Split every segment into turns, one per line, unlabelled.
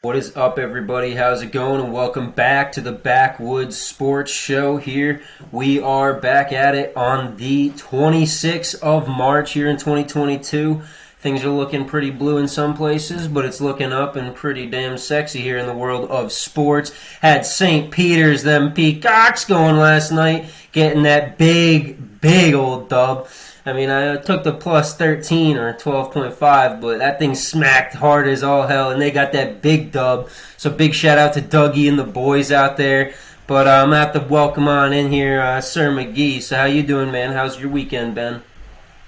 What is up, everybody? How's it going? And welcome back to the Backwoods Sports Show here. We are back at it on the 26th of March here in 2022. Things are looking pretty blue in some places, but it's looking up and pretty damn sexy here in the world of sports. Had St. Peter's, them Peacocks going last night, getting that big old dub. I mean, I took the plus 13 or 12.5, but that thing smacked hard as all hell, and they got that big dub. So big shout out to Dougie and the boys out there. But I'm going to have to welcome on in here Sir Magee. So how you doing, man? How's your weekend been?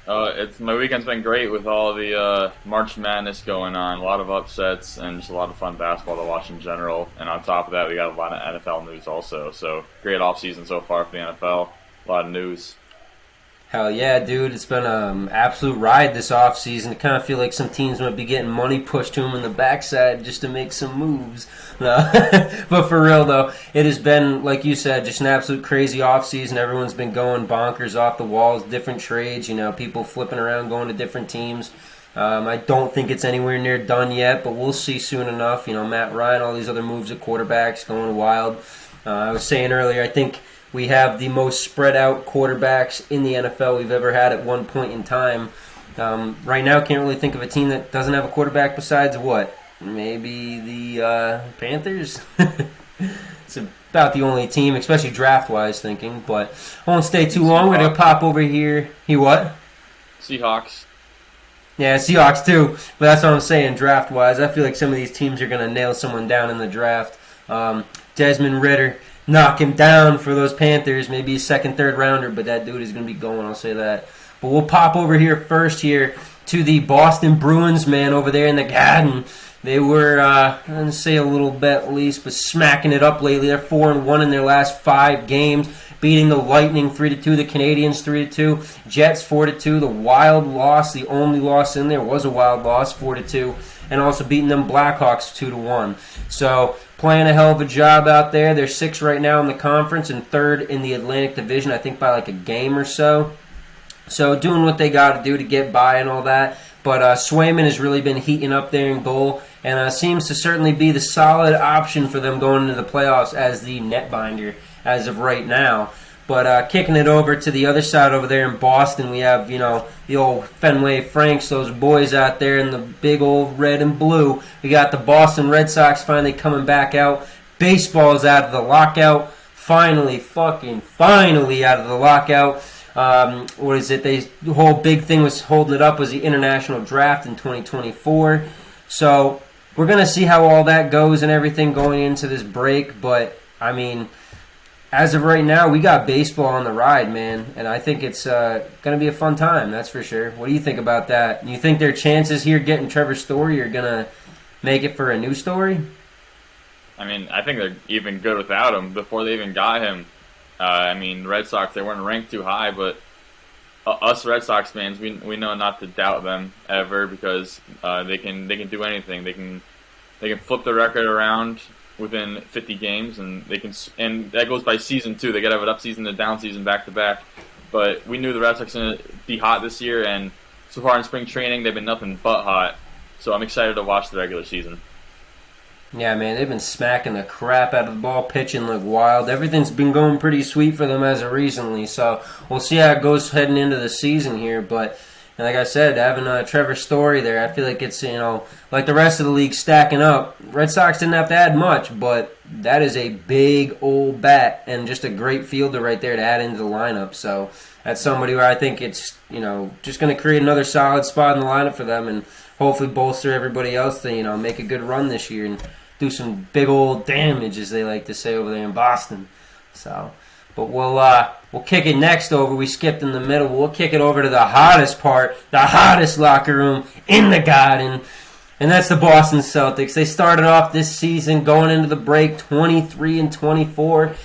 My weekend's been great with all the March Madness going on. A lot of upsets and just a lot of fun basketball to watch in general. And on top of that, we got a lot of NFL news also. So great offseason so far for the NFL. A lot of news.
Hell yeah, dude. It's been an absolute ride this offseason. I kind of feel like some teams might be getting money pushed to them in the backside just to make some moves. No. But for real, though, it has been, like you said, just an absolute crazy offseason. Everyone's been going bonkers off the walls, different trades, people flipping around, going to different teams. I don't think it's anywhere near done yet, but we'll see soon enough. Matt Ryan, all these other moves at quarterbacks going wild. I was saying earlier, I think we have the most spread out quarterbacks in the NFL we've ever had at one point in time. Right now, can't really think of a team that doesn't have a quarterback besides what? Maybe the Panthers? It's about the only team, especially draft-wise thinking. But I won't stay too long. We're going to pop over here. What?
Seahawks.
Yeah, Seahawks too. But that's what I'm saying, draft-wise. I feel like some of these teams are going to nail someone down in the draft. Desmond Ridder. Knock him down for those Panthers. Maybe a second, third rounder, but that dude is going to be going, I'll say that. But we'll pop over here first here to the Boston Bruins, man, over there in the Garden. They were, I'm going to say a little bit at least, but smacking it up lately. They're 4-1 in their last 5 games, beating the Lightning 3-2, the Canadiens 3-2, Jets 4-2. The Wild loss, the only loss in there was a Wild loss, 4-2, and also beating them Blackhawks 2-1. So playing a hell of a job out there. They're 6th right now in the conference and 3rd in the Atlantic Division, I think by like a game or so. So doing what they got to do to get by and all that. But Swayman has really been heating up there in goal and seems to certainly be the solid option for them going into the playoffs as the netbinder as of right now. But kicking it over to the other side over there in Boston, we have, the old Fenway Franks, those boys out there in the big old red and blue. We got the Boston Red Sox finally coming back out. Baseball's out of the lockout. Finally out of the lockout. What is it? The whole big thing was holding it up was the international draft in 2024. So we're going to see how all that goes and everything going into this break. But, I mean, as of right now, we got baseball on the ride, man, and I think it's going to be a fun time, that's for sure. What do you think about that? You think their chances here getting Trevor Story are going to make it for a new Story?
I mean, I think they're even good without him before they even got him. The Red Sox, they weren't ranked too high, but us Red Sox fans, we know not to doubt them ever because they can do anything. They can flip the record around within 50 games, and that goes by season too. They got to have an up season and a down season back to back. But we knew the Red Sox were going to be hot this year, and so far in spring training, they've been nothing but hot. So I'm excited to watch the regular season.
Yeah, man, they've been smacking the crap out of the ball, pitching like wild. Everything's been going pretty sweet for them as of recently. So we'll see how it goes heading into the season here. But like I said, having Trevor Story there, I feel like it's, like the rest of the league stacking up. Red Sox didn't have to add much, but that is a big old bat and just a great fielder right there to add into the lineup. So that's somebody where I think it's, just going to create another solid spot in the lineup for them and hopefully bolster everybody else to, make a good run this year and do some big old damage, as they like to say over there in Boston. So, but we'll kick it next over. We skipped in the middle. We'll kick it over to the hottest part, the hottest locker room in the Garden, and that's the Boston Celtics. They started off this season going into the break 23-24,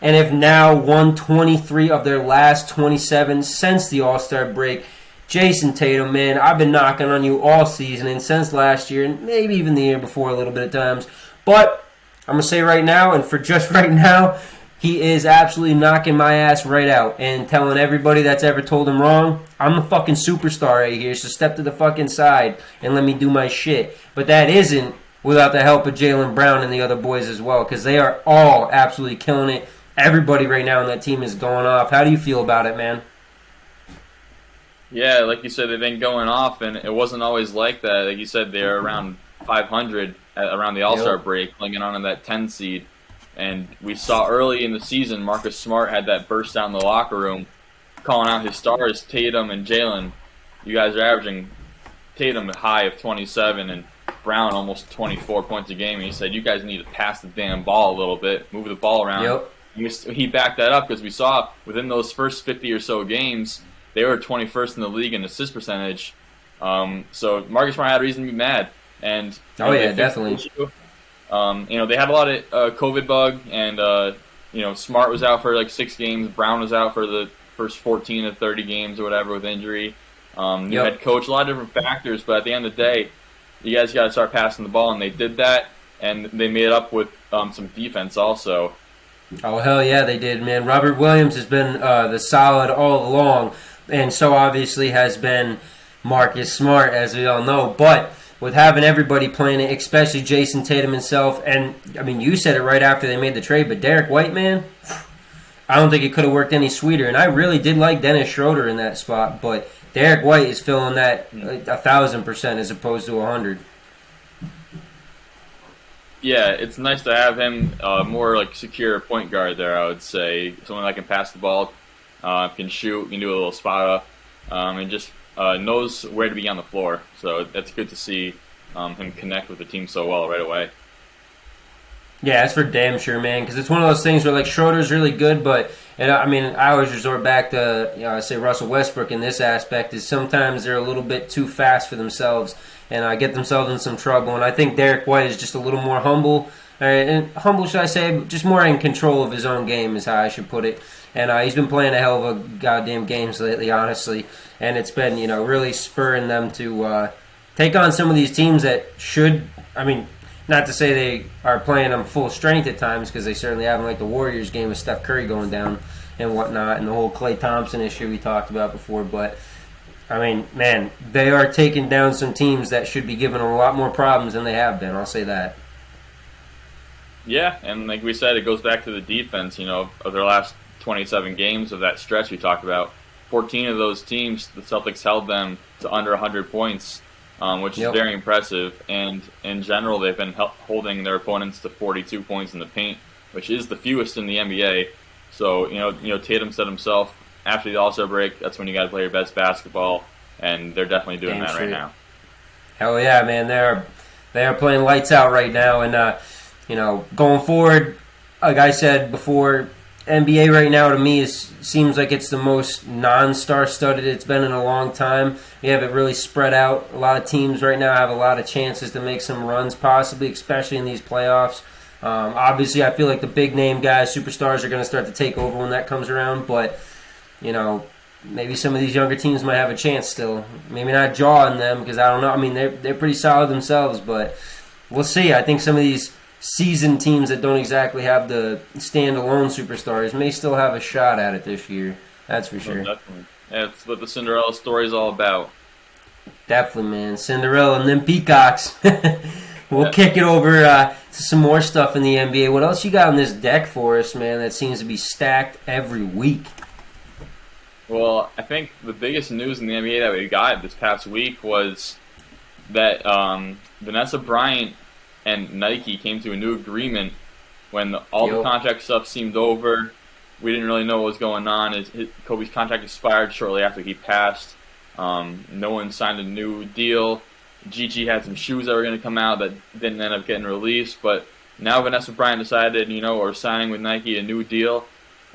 and have now won 23 of their last 27 since the All-Star break. Jason Tatum, man, I've been knocking on you all season and since last year and maybe even the year before a little bit of times. But I'm going to say right now, and for just right now, he is absolutely knocking my ass right out and telling everybody that's ever told him wrong, I'm the fucking superstar right here, so step to the fucking side and let me do my shit. But that isn't without the help of Jaylen Brown and the other boys as well, because they are all absolutely killing it. Everybody right now on that team is going off. How do you feel about it, man?
Yeah, like you said, they've been going off, and it wasn't always like that. Like you said, they're around 500 around the All-Star break, clinging on to that 10 seed. And we saw early in the season, Marcus Smart had that burst down the locker room, calling out his stars, Tatum and Jalen. You guys are averaging Tatum a high of 27 and Brown almost 24 points a game. And he said, you guys need to pass the damn ball a little bit, move the ball around. He backed that up because we saw within those first 50 or so games, they were 21st in the league in assist percentage. So Marcus Smart had a reason to be mad. And
definitely.
They had a lot of COVID bug, and Smart was out for like 6 games. Brown was out for the first 14 to 30 games or whatever with injury. You had coach, a lot of different factors, but at the end of the day, you guys got to start passing the ball, and they did that, and they made it up with some defense also.
Oh, hell yeah, they did, man. Robert Williams has been the solid all along, and so obviously has been Marcus Smart, as we all know. But with having everybody playing it, especially Jason Tatum himself, and, I mean, you said it right after they made the trade, but Derek White, man, I don't think it could have worked any sweeter. And I really did like Dennis Schroeder in that spot, but Derek White is filling that 1,000% as opposed to 100.
Yeah, it's nice to have him more like secure point guard there, I would say. Someone that can pass the ball, can shoot, can do a little spot up, and just knows where to be on the floor. So that's good to see him connect with the team so well right away.
Yeah, that's for damn sure, man. Because it's one of those things where, like, Schroeder's really good, but I always resort back to, I say Russell Westbrook in this aspect is sometimes they're a little bit too fast for themselves and get themselves in some trouble. And I think Derek White is just a little more humble. Humble, should I say? Just more in control of his own game is how I should put it. And he's been playing a hell of a goddamn games lately, honestly. And it's been, really spurring them to take on some of these teams that should, not to say they are playing them full strength at times, because they certainly haven't, like the Warriors game with Steph Curry going down and whatnot, and the whole Klay Thompson issue we talked about before. But, man, they are taking down some teams that should be giving them a lot more problems than they have been. I'll say that.
Yeah, and like we said, it goes back to the defense, of their last 27 games of that stretch we talked about. 14 of those teams, the Celtics held them to under 100 points. Which is very impressive, and in general they've been holding their opponents to 42 points in the paint, which is the fewest in the NBA. So Tatum said himself after the All-Star break, that's when you got to play your best basketball, and they're definitely doing that right now.
Hell yeah, man! They are playing lights out right now, and going forward, like I said before, NBA right now to me seems like it's the most non-star studded it's been in a long time. We have it really spread out. A lot of teams right now have a lot of chances to make some runs possibly, especially in these playoffs. Obviously, I feel like the big name guys, superstars, are going to start to take over when that comes around. But, maybe some of these younger teams might have a chance still. Maybe not jawing them because I don't know. They're pretty solid themselves, but we'll see. I think some of these seasoned teams that don't exactly have the standalone superstars may still have a shot at it this year. That's for sure.
Definitely. Yeah, that's what the Cinderella story is all about.
Definitely, man. Cinderella and then Peacocks. We'll kick it over to some more stuff in the NBA. What else you got on this deck for us, man, that seems to be stacked every week?
Well, I think the biggest news in the NBA that we got this past week was that Vanessa Bryant and Nike came to a new agreement when all the contract stuff seemed over. We didn't really know what was going on. Kobe's contract expired shortly after he passed. No one signed a new deal. Gigi had some shoes that were going to come out that didn't end up getting released. But now Vanessa Bryant decided, we're signing with Nike a new deal.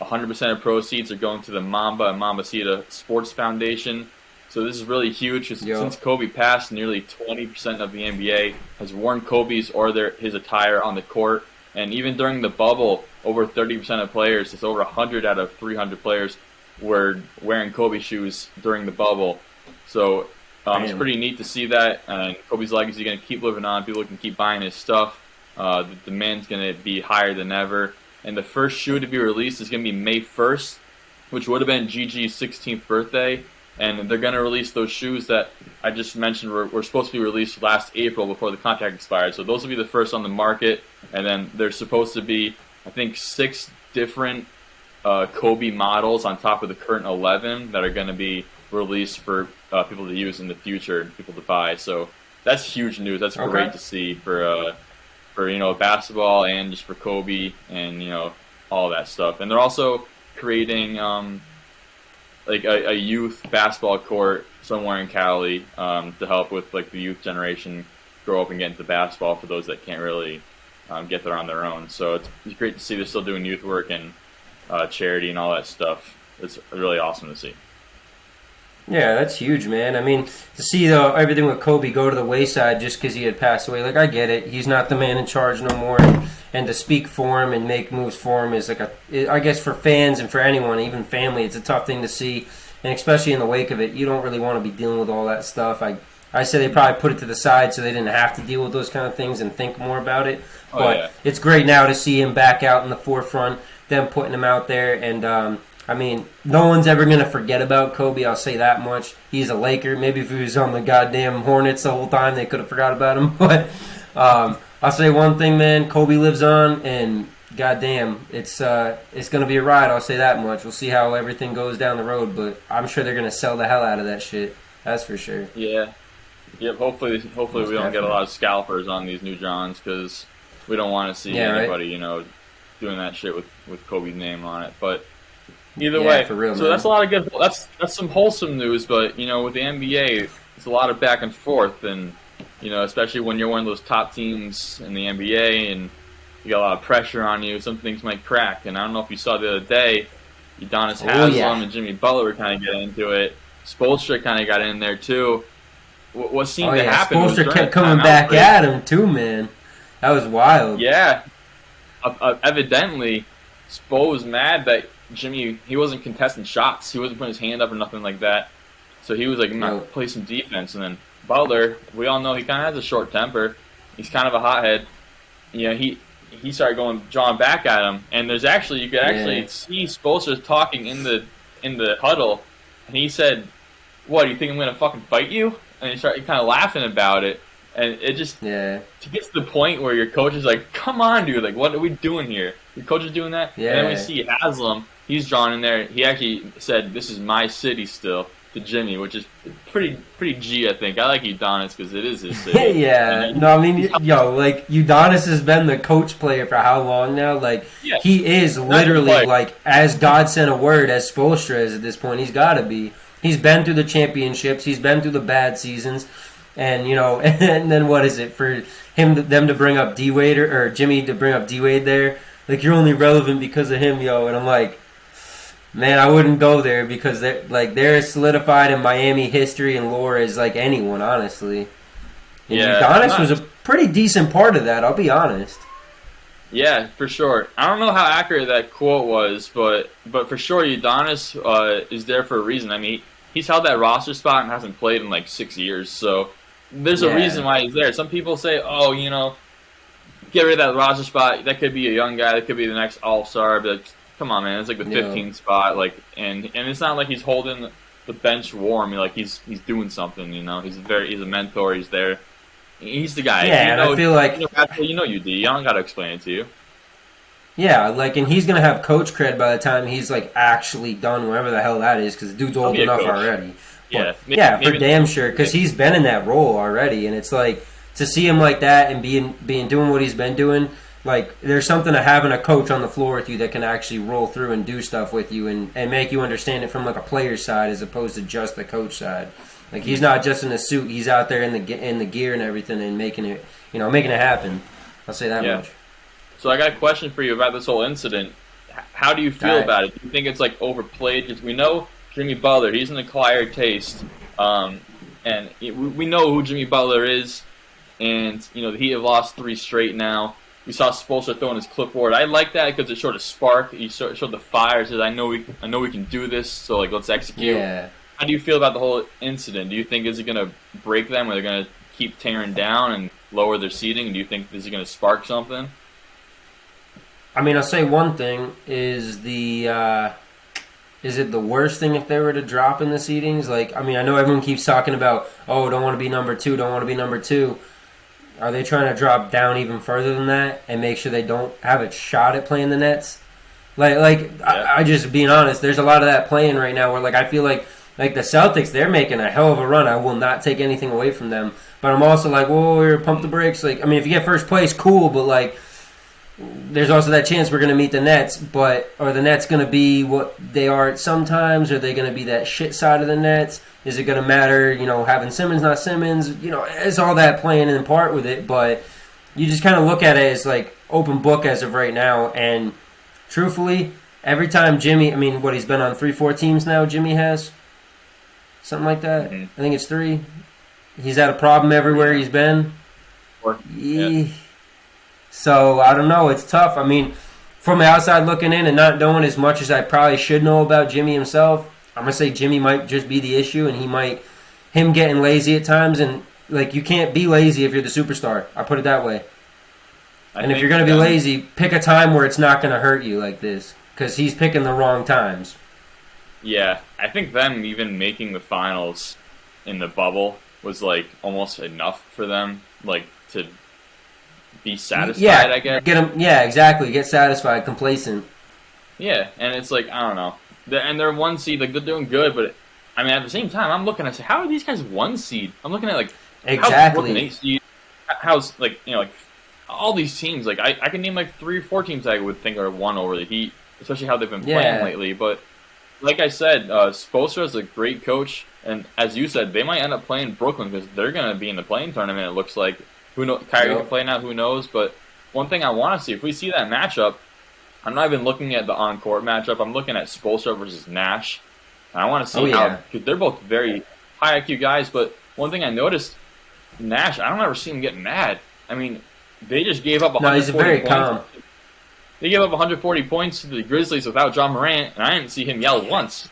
100% of proceeds are going to the Mamba and Mambacita Sports Foundation. So this is really huge because since Kobe passed, nearly 20% of the NBA has worn Kobe's or his attire on the court. And even during the bubble, over 30% of players, it's over 100 out of 300 players, were wearing Kobe shoes during the bubble. So it's pretty neat to see that. Kobe's legacy is going to keep living on. People can keep buying his stuff. The demand's going to be higher than ever. And the first shoe to be released is going to be May 1st, which would have been Gigi's 16th birthday. and they're going to release those shoes that I just mentioned were supposed to be released last April before the contract expired. So those will be the first on the market, and then there's supposed to be, I think, 6 different Kobe models on top of the current 11 that are going to be released for people to use in the future, people to buy. So that's huge news. That's great to see for basketball and just for Kobe and all that stuff. And they're also creating like a youth basketball court somewhere in Cali to help with like the youth generation grow up and get into basketball for those that can't really get there on their own. So it's great to see they're still doing youth work and charity and all that stuff. It's really awesome to see.
Yeah, that's huge, man. I mean, to see everything with Kobe go to the wayside just because he had passed away, like, I get it. He's not the man in charge no more, and to speak for him and make moves for him is I guess for fans and for anyone, even family, it's a tough thing to see, and especially in the wake of it, you don't really want to be dealing with all that stuff. I say they probably put it to the side so they didn't have to deal with those kind of things and think more about it. But It's great now to see him back out in the forefront, them putting him out there, and I mean, no one's ever going to forget about Kobe, I'll say that much. He's a Laker. Maybe if he was on the goddamn Hornets the whole time, they could have forgot about him. But I'll say one thing, man. Kobe lives on, and goddamn, it's going to be a ride, I'll say that much. We'll see how everything goes down the road, but I'm sure they're going to sell the hell out of that shit. That's for sure.
Yeah. Yep, hopefully we don't get a lot of scalpers on these new Johns, because we don't want to see anybody, doing that shit with Kobe's name on it. But either way,
for real,
so
man.
that's a lot of good. That's some wholesome news, but with the NBA, it's a lot of back and forth, and especially when you're one of those top teams in the NBA, and you got a lot of pressure on you. Some things might crack, and I don't know if you saw the other day, Udonis Haslem and Jimmy Butler were kind of getting into it. Spoelstra kind of got in there too. What seemed to happen?
Spoelstra kept coming back at him too, man. That was wild.
Yeah, evidently, Spo was mad that Jimmy, he wasn't contesting shots. He wasn't putting his hand up or nothing like that. So he was like, I'm going to play some defense. And then Butler, we all know he kind of has a short temper. He's kind of a hothead. He started drawing back at him. And there's actually, you could actually see Spoelstra talking in the huddle. And he said, what, do you think I'm going to fucking fight you? And he started kind of laughing about it. And it just, to get to the point where your coach is like, come on, dude, like, what are we doing here? Your coach is doing that? Yeah. And then we see Haslem. He's drawn in there. He actually said, this is my city still, to Jimmy, which is pretty G, I think. I like Udonis because it is his city.
Udonis has been the coach player for how long now? Like, he is literally, like, as God sent a word, as Spoelstra is at this point. He's got to be. He's been through the championships. He's been through the bad seasons. And, and then what is it? For them to bring up D-Wade or Jimmy to bring up D-Wade there? Like, you're only relevant because of him, yo. And I'm like, man, I wouldn't go there because they're as solidified in Miami history and lore as like anyone, honestly. And Udonis was a pretty decent part of that, I'll be honest.
Yeah, for sure. I don't know how accurate that quote was, but for sure Udonis is there for a reason. I mean, he's held that roster spot and hasn't played in like 6 years, so there's a reason why he's there. Some people say, get rid of that roster spot. That could be a young guy. That could be the next All-Star. But come on, man, it's like the 15th spot. Like, and it's not like he's holding the bench warm. Like he's doing something. He's a mentor. He's there. He's the guy.
Yeah, and I feel like
UD. You don't got to explain it to you.
Yeah, like, and he's gonna have coach cred by the time he's like actually done whatever the hell that is, because the dude's old enough already. But, for damn sure, because he's been in that role already, and it's like to see him like that and doing what he's been doing. Like, there's something to having a coach on the floor with you that can actually roll through and do stuff with you and make you understand it from like a player's side as opposed to just the coach side. Like, he's not just in a suit; he's out there in the gear and everything and making it happen. I'll say that much.
So I got a question for you about this whole incident. How do you feel about it? Do you think it's like overplayed? Because we know Jimmy Butler, he's an acquired taste, and we know who Jimmy Butler is, and the Heat have lost 3 straight now. We saw Spoelstra throwing his clipboard. I like that because it showed a spark. He showed the fire. Says, "I know we can do this. So like, let's execute."
Yeah.
How do you feel about the whole incident? Do you think is it going to break them, or they're going to keep tearing down and lower their seeding? Do you think is it going to spark something?
I mean, I'll say one thing is is it the worst thing if they were to drop in the seedings? Like, I mean, I know everyone keeps talking about, oh, don't want to be number 2, don't want to be number 2. Are they trying to drop down even further than that and make sure they don't have a shot at playing the Nets? I just being honest, there's a lot of that playing right now where, like, I feel like the Celtics, they're making a hell of a run. I will not take anything away from them. But I'm also like, whoa, pump the brakes. Like, I mean, if you get first place, cool, but, like, there's also that chance we're going to meet the Nets, but are the Nets going to be what they are sometimes? Are they going to be that shit side of the Nets? Is it going to matter, having Simmons, not Simmons? It's all that playing in part with it, but you just kind of look at it as, like, open book as of right now, and truthfully, every time Jimmy, I mean, he's been on 3-4 teams now, Jimmy has? Something like that? Mm-hmm. I think it's 3. He's had a problem everywhere he's been. Yeah. So, I don't know. It's tough. I mean, from the outside looking in and not knowing as much as I probably should know about Jimmy himself, I'm going to say Jimmy might just be the issue, and him getting lazy at times, and, like, you can't be lazy if you're the superstar. I put it that way. And if you're going to be lazy, pick a time where it's not going to hurt you like this, because he's picking the wrong times.
Yeah, I think them even making the finals in the bubble was, like, almost enough for them, like, to be satisfied, I guess.
Exactly. Get satisfied, complacent.
Yeah, and it's like, I don't know. They're 1 seed, like, they're doing good, but, I mean, at the same time, I'm looking at, how are these guys 1 seed? I'm looking at, like,
exactly.
How's 8 seed? How's, like, all these teams, like, I can name, like, 3 or 4 teams I would think are 1 over the Heat, especially how they've been playing lately, but, like I said, Spoelstra is a great coach, and as you said, they might end up playing Brooklyn because they're going to be in the play-in tournament, it looks like. Who knows? Kyrie can play now, who knows? But one thing I want to see, if we see that matchup, I'm not even looking at the on-court matchup. I'm looking at Spoelstra versus Nash. And I want to see how, because they're both very high IQ guys, but one thing I noticed, Nash, I don't ever see him get mad. I mean, they just gave up 140
he's very
points.
calm.
They gave up 140 points to the Grizzlies without John Morant, and I didn't see him yell once.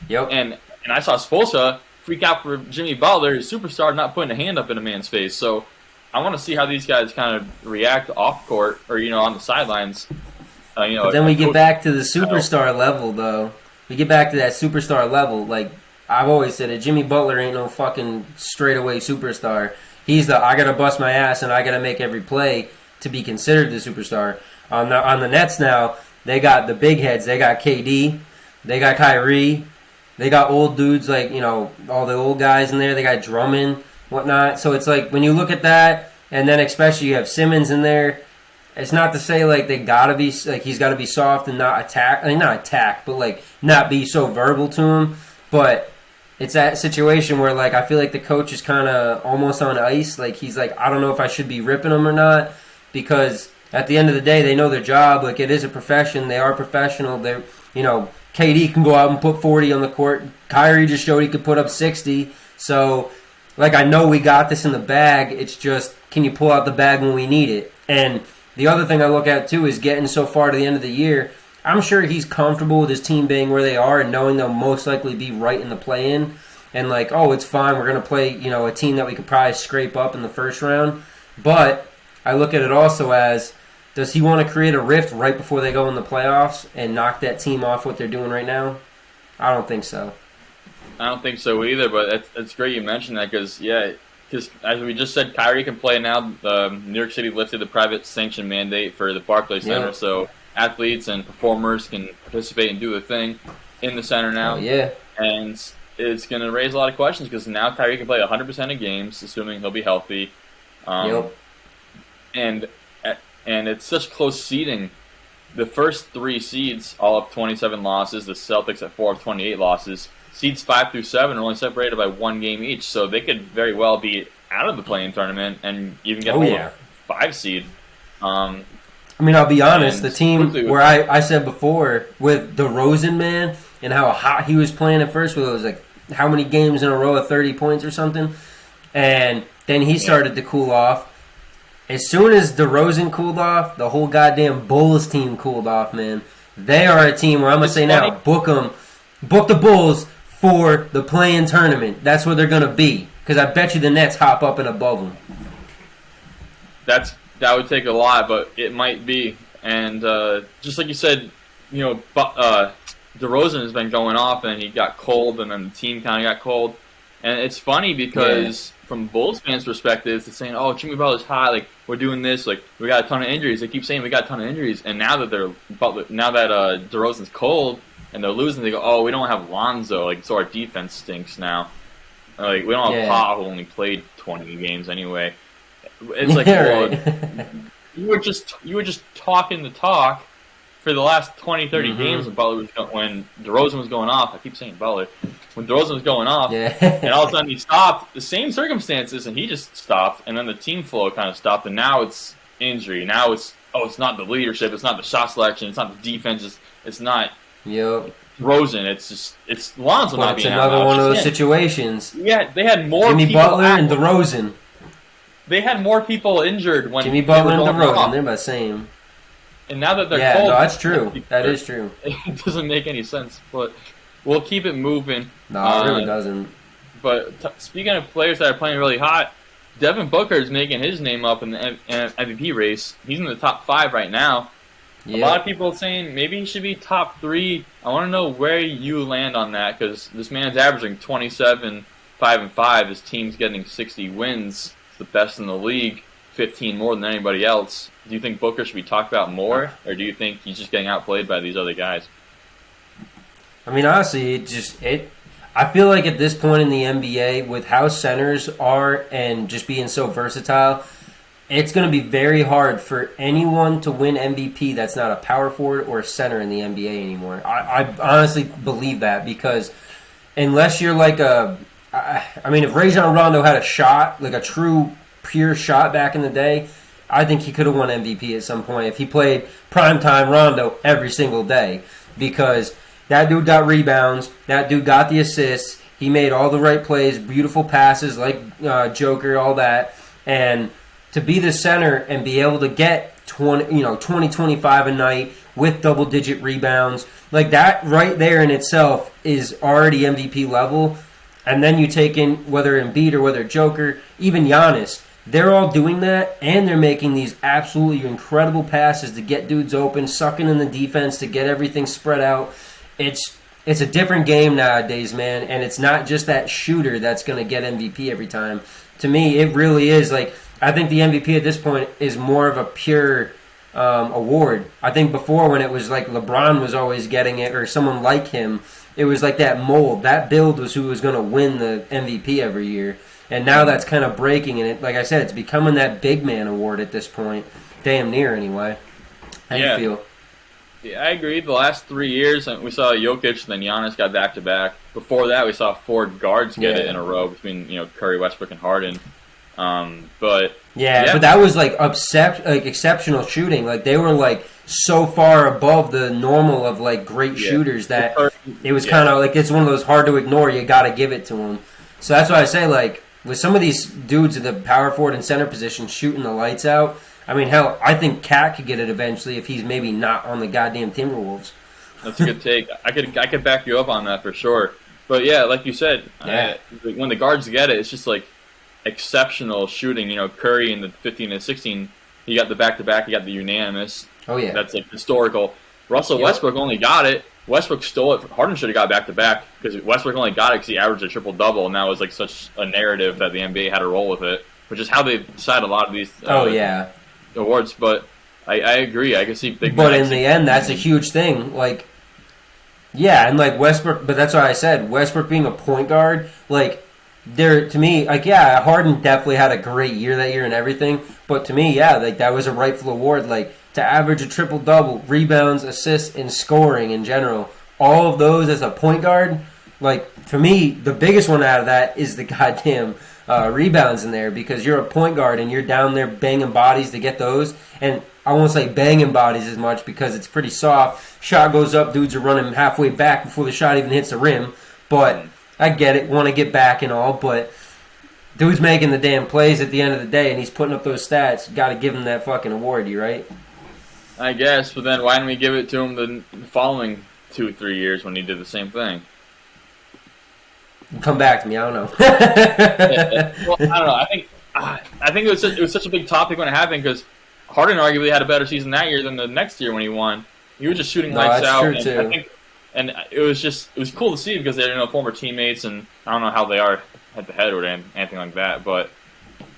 Yep.
And I saw Spoelstra freak out for Jimmy Butler, his superstar, not putting a hand up in a man's face. So I want to see how these guys kind of react off court or on the sidelines.
But then we get back to the superstar level, though. We get back to that superstar level. Like I've always said, it, Jimmy Butler ain't no fucking straightaway superstar. He's I gotta bust my ass and I gotta make every play to be considered the superstar. On the Nets now, they got the big heads. They got KD, they got Kyrie, they got old dudes like all the old guys in there. They got Drummond, whatnot. So it's like when you look at that, and then especially you have Simmons in there. It's not to say like they gotta be like he's got to be soft and not attack. I mean, not attack, but like not be so verbal to him. But it's that situation where like I feel like the coach is kind of almost on ice. Like he's like, I don't know if I should be ripping him or not, because at the end of the day they know their job. Like it is a profession. They are professional. They're KD can go out and put 40 on the court. Kyrie just showed he could put up 60. So like I know we got this in the bag. It's just can you pull out the bag when we need it? And the other thing I look at, too, is getting so far to the end of the year. I'm sure he's comfortable with his team being where they are and knowing they'll most likely be right in the play-in. And like, oh, it's fine. We're going to play, a team that we could probably scrape up in the first round. But I look at it also as, does he want to create a rift right before they go in the playoffs and knock that team off what they're doing right now? I don't think so.
I don't think so either, but it's great you mentioned that because, because as we just said, Kyrie can play now. New York City lifted the private sanction mandate for the Barclays Center, so athletes and performers can participate and do the thing in the center now. And it's going to raise a lot of questions because now Kyrie can play 100% of games, assuming he'll be healthy. And it's such close seeding. The first 3 seeds all have 27 losses. The Celtics at 4 have 28 losses. Seeds 5 through 7 are only separated by 1 game each, so they could very well be out of the play-in tournament and even get a 5 seed.
I mean, I'll be honest, the team where I said before with DeRozan, man, and how hot he was playing at first, where it was like how many games in a row of 30 points or something, and then he started to cool off. As soon as DeRozan cooled off, the whole goddamn Bulls team cooled off, man. They are a team where I'm going to say now, book the Bulls for the play-in tournament. That's where they're going to be. Because I bet you the Nets hop up and above them.
That would take a lot, but it might be. And just like you said, DeRozan has been going off, and he got cold, and then the team kind of got cold. And it's funny because from Bulls fans' perspective, it's saying, "Oh, Jimmy Butler's hot. Like we're doing this. Like we got a ton of injuries." They keep saying we got a ton of injuries, and now that DeRozan's cold and they're losing, they go, "Oh, we don't have Lonzo. Like so our defense stinks now. Like we don't have Pa, who only played 20 games anyway." It's like, well, you were just talking the talk for the last 20, 30 games when DeRozan was going off. I keep saying Butler. When DeRozan was going off, and all of a sudden he stopped, the same circumstances, and he just stopped, and then the team flow kind of stopped, and now it's injury. Now it's not the leadership, it's not the shot selection, it's not the defense, it's not DeRozan, it's Lonzo not being out.
It's another one of those situations.
Yeah, they had more
Jimmy
people
Butler and DeRozan.
They had more people injured when
Jimmy Butler and DeRozan, they're about the same.
And now that they're cold,
no, that's true. That is true.
It doesn't make any sense, but we'll keep it moving.
No, it really doesn't.
But speaking of players that are playing really hot, Devin Booker is making his name up in the MVP race. He's in the top 5 right now. A lot of people are saying maybe he should be top 3. I want to know where you land on that, because this man's averaging 27, 5 and 5. His team's getting 60 wins. It's the best in the league, 15 more than anybody else. Do you think Booker should be talked about more, or do you think he's just getting outplayed by these other guys?
I mean, honestly, I feel like at this point in the NBA, with how centers are and just being so versatile, it's going to be very hard for anyone to win MVP that's not a power forward or a center in the NBA anymore. I honestly believe that, because unless you're like if Rajon Rondo had a shot, like a true pure shot back in the day, I think he could have won MVP at some point if he played primetime Rondo every single day, because that dude got rebounds, that dude got the assists, he made all the right plays, beautiful passes like Joker, all that, and to be the center and be able to get 20, 25 a night with double-digit rebounds, like that right there in itself is already MVP level. And then you take in whether Embiid or whether Joker, even Giannis, they're all doing that, and they're making these absolutely incredible passes to get dudes open, sucking in the defense to get everything spread out. It's a different game nowadays, man, and it's not just that shooter that's going to get MVP every time. To me, it really is like, I think the MVP at this point is more of a pure award. I think before, when it was like LeBron was always getting it or someone like him, it was like that mold. That build was who was going to win the MVP every year. And now that's kind of breaking, and it, like I said, it's becoming that big man award at this point. Damn near, anyway. How do you feel?
Yeah, I agree. The last 3 years, we saw Jokic, and then Giannis got back-to-back. Before that, we saw 4 guards get it in a row between Curry, Westbrook, and Harden. But that was like exceptional shooting. Like they were like so far above the normal of like great shooters that it was kind of like, it's one of those hard to ignore. You got to give it to them. So that's why I say, like, with some of these dudes at the power forward and center position shooting the lights out, I mean, hell, I think Cat could get it eventually if he's maybe not on the goddamn Timberwolves. That's a good take. I could back you up on that for sure. But yeah, like you said, when the guards get it, it's just like exceptional shooting. Curry in the 15 and 16, he got the back-to-back, he got the unanimous.
Oh, yeah.
That's like historical. Russell Westbrook only got it. Westbrook stole it. Harden should have got back-to-back because Westbrook only got it because he averaged a triple-double, and that was like such a narrative that the NBA had to roll with it, which is how they decide a lot of these awards. But I agree. I can see big.
But in the end, that's a huge thing. Like, yeah, and like Westbrook. But that's why I said Westbrook being a point guard. Like, to me, like, yeah, Harden definitely had a great year that year and everything. But to me, yeah, like that was a rightful award. Like, to average a triple-double, rebounds, assists, and scoring in general, all of those as a point guard, like, for me, the biggest one out of that is the goddamn rebounds in there, because you're a point guard and you're down there banging bodies to get those. And I won't say banging bodies as much because it's pretty soft. Shot goes up, dudes are running halfway back before the shot even hits the rim. But I get it, want to get back and all, but dude's making the damn plays at the end of the day, and he's putting up those stats. Got to give him that fucking award, you right?
I guess, but then why didn't we give it to him the following 2-3 years when he did the same thing?
Come back to me. I don't know.
Well, I don't know. I think it was such a big topic when it happened because Harden arguably had a better season that year than the next year when he won. He was just shooting lights out.
True too.
and it was cool to see because they're former teammates, and I don't know how they are head to head or anything like that, but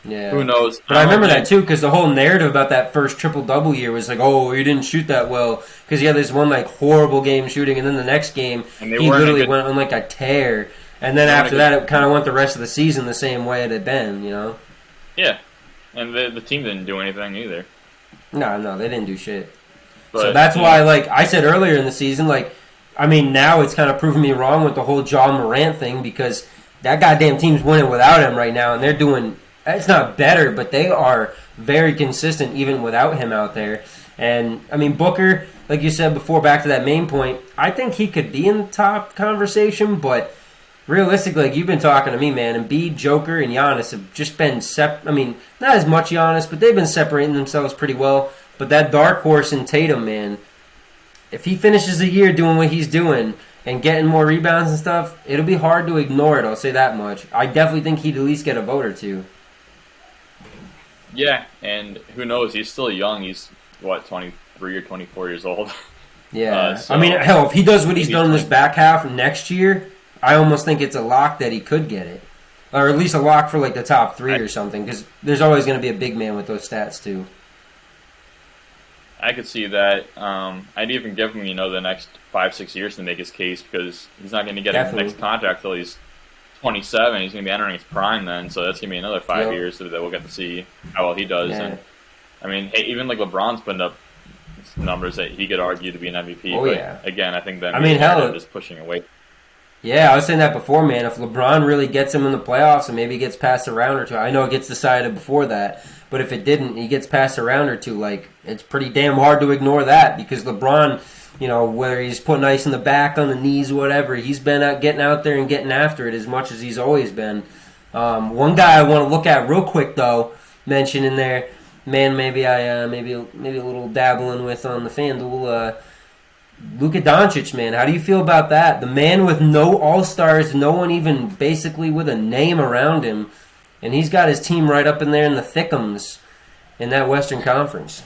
Yeah.
who knows?
But I remember that too because the whole narrative about that first triple-double year was like, oh, he didn't shoot that well because he had this one like horrible game shooting, and then the next game he literally went on like a tear, and then after that it kind of went the rest of the season the same way it had been,
Yeah, and the team didn't do anything either.
No, they didn't do shit.
But,
so that's why, like I said earlier in the season, like I mean now it's kind of proving me wrong with the whole Ja Morant thing because that goddamn team's winning without him right now, and they're doing. It's not better, but they are very consistent even without him out there. And, I mean, Booker, like you said before, back to that main point, I think he could be in the top conversation, but realistically, like you've been talking to me, man, Embiid, Joker, and Giannis have just been I mean, not as much Giannis, but they've been separating themselves pretty well. But that dark horse in Tatum, man, if he finishes the year doing what he's doing and getting more rebounds and stuff, it'll be hard to ignore it, I'll say that much. I definitely think he'd at least get a vote or two.
Yeah, and who knows? He's still young. He's, 23 or 24 years old.
Yeah.
So
I mean, hell, if he does what he's done in this back half of next year, I almost think it's a lock that he could get it. Or at least a lock for, like, the top three or something, because there's always going to be a big man with those stats, too.
I could see that. I'd even give him, the next 5-6 years to make his case because he's not going to get his next contract till he's 27. He's going to be entering his prime then, so that's going to be another 5 years that we'll get to see how well he does.
Yeah.
And I mean, hey, even like LeBron's putting up numbers that he could argue to be an MVP.
Oh,
but
yeah.
Again, I think that
hell,
just pushing away.
Yeah, I was saying that before, man. If LeBron really gets him in the playoffs and maybe gets past a round or two, I know it gets decided before that, but if it didn't, he gets past a round or two, like, it's pretty damn hard to ignore that because LeBron, whether he's putting ice in the back, on the knees, whatever, he's been getting out there and getting after it as much as he's always been. One guy I want to look at real quick, though, mention in there, man, maybe a little dabbling with on the FanDuel, Luka Doncic, man. How do you feel about that? The man with no all-stars, no one even basically with a name around him, and he's got his team right up in there in the thickums in that Western Conference.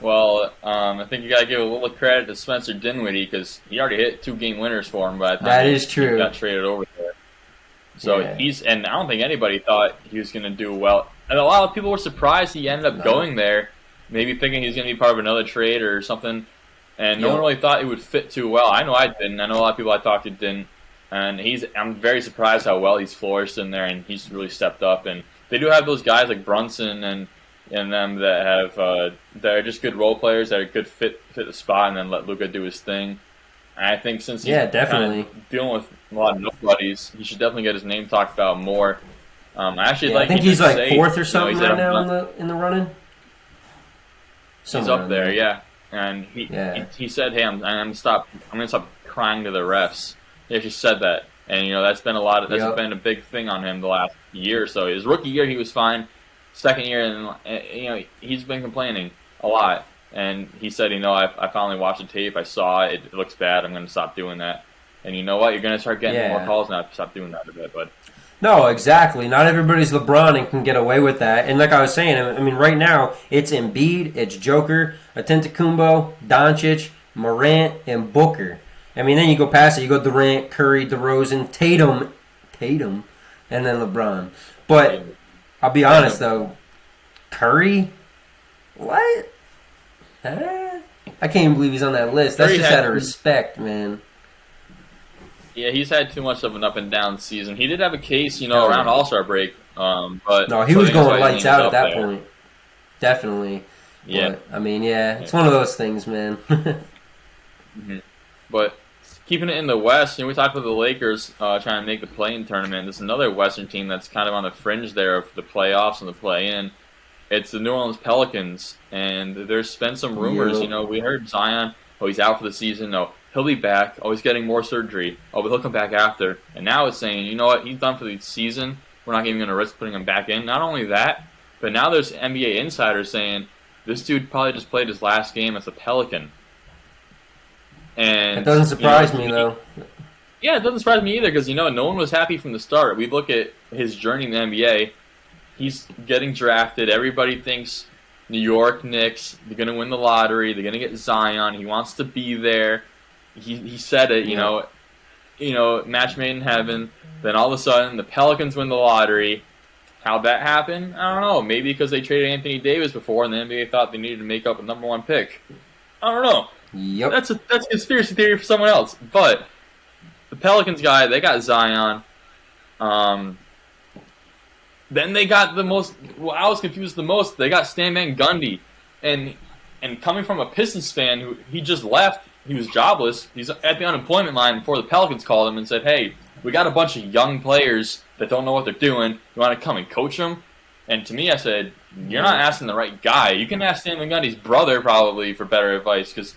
Well, I think you got to give a little credit to Spencer Dinwiddie because he already hit 2-game winners for him by the time
that is true.
He got traded over there. So and I don't think anybody thought he was going to do well. And a lot of people were surprised he ended up going there, maybe thinking he was going to be part of another trade or something. And no one really thought it would fit too well. I know I didn't. I know a lot of people I talked to didn't. And I'm very surprised how well he's flourished in there, and he's really stepped up. And they do have those guys like Brunson and them that have that are just good role players that are good fit the spot, and then let Luka do his thing. And I think since he's
definitely
kind of dealing with a lot of nobodies, he should definitely get his name talked about more. I think
he's like fourth or something right now in the running.
He's up there, yeah. And he said, "Hey, I'm gonna stop crying to the refs." He actually said that, and that's been been a big thing on him the last year or so. His rookie year, he was fine. Second year, and he's been complaining a lot. And he said, I finally watched the tape. I saw it. It looks bad. I'm gonna stop doing that. And you know what? You're gonna start getting more calls now. Stop doing that a bit, but.
No, exactly. Not everybody's LeBron and can get away with that. And like I was saying, I mean, right now, it's Embiid, it's Joker, Antetokounmpo, Doncic, Morant, and Booker. I mean, then you go past it. You go Durant, Curry, DeRozan, Tatum, and then LeBron. But I'll be honest, though, Curry? What? I can't even believe he's on that list. That's just out of respect, man.
Yeah, he's had too much of an up and down season. He did have a case, around All-Star break, but
no, he was going lights out at that point. Definitely.
Yeah.
But, I mean, it's one of those things, man.
Mm-hmm. But keeping it in the West, we talked about the Lakers trying to make the play-in tournament. There's another Western team that's kind of on the fringe there of the playoffs and the play-in. It's the New Orleans Pelicans, and there's been some rumors. We heard Zion, he's out for the season. No, he'll be back. Oh, he's getting more surgery. Oh, but he'll come back after. And now it's saying, you know what, he's done for the season. We're not even going to risk putting him back in. Not only that, but now there's NBA insiders saying this dude probably just played his last game as a Pelican. And
it doesn't surprise me, though.
Yeah, it doesn't surprise me either because, no one was happy from the start. We look at his journey in the NBA. He's getting drafted. Everybody thinks New York Knicks, they're going to win the lottery. They're going to get Zion. He wants to be there. he said it. Match made in heaven. Then all of a sudden, the Pelicans win the lottery. How'd that happen? I don't know. Maybe because they traded Anthony Davis before, and the NBA thought they needed to make up a number 1 pick. I don't know.
Yep.
That's a conspiracy theory for someone else. But the Pelicans guy, they got Zion. Then they got the most. Well, I was confused the most. They got Stan Van Gundy, and coming from a Pistons fan who he just left, he was jobless. He's at the unemployment line before the Pelicans called him and said, "Hey, we got a bunch of young players that don't know what they're doing. You want to come and coach them?" And to me, I said, "You're not asking the right guy. You can ask Stan Van Gundy's brother probably for better advice, because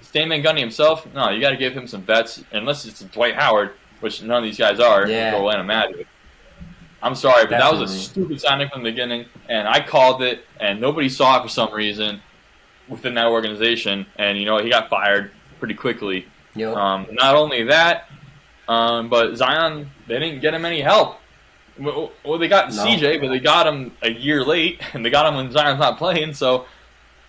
Stan Van Gundy himself, no, you got to give him some vets, unless it's Dwight Howard, which none of these guys are.
Yeah.
For Atlanta Magic. I'm sorry, but
Definitely.
that was a stupid signing from the beginning, and I called it, and nobody saw it for some reason within that organization, and he got fired pretty quickly.
Yep.
Not only that, but Zion, they didn't get him any help. Well, they got CJ, but they got him a year late, and they got him when Zion's not playing. So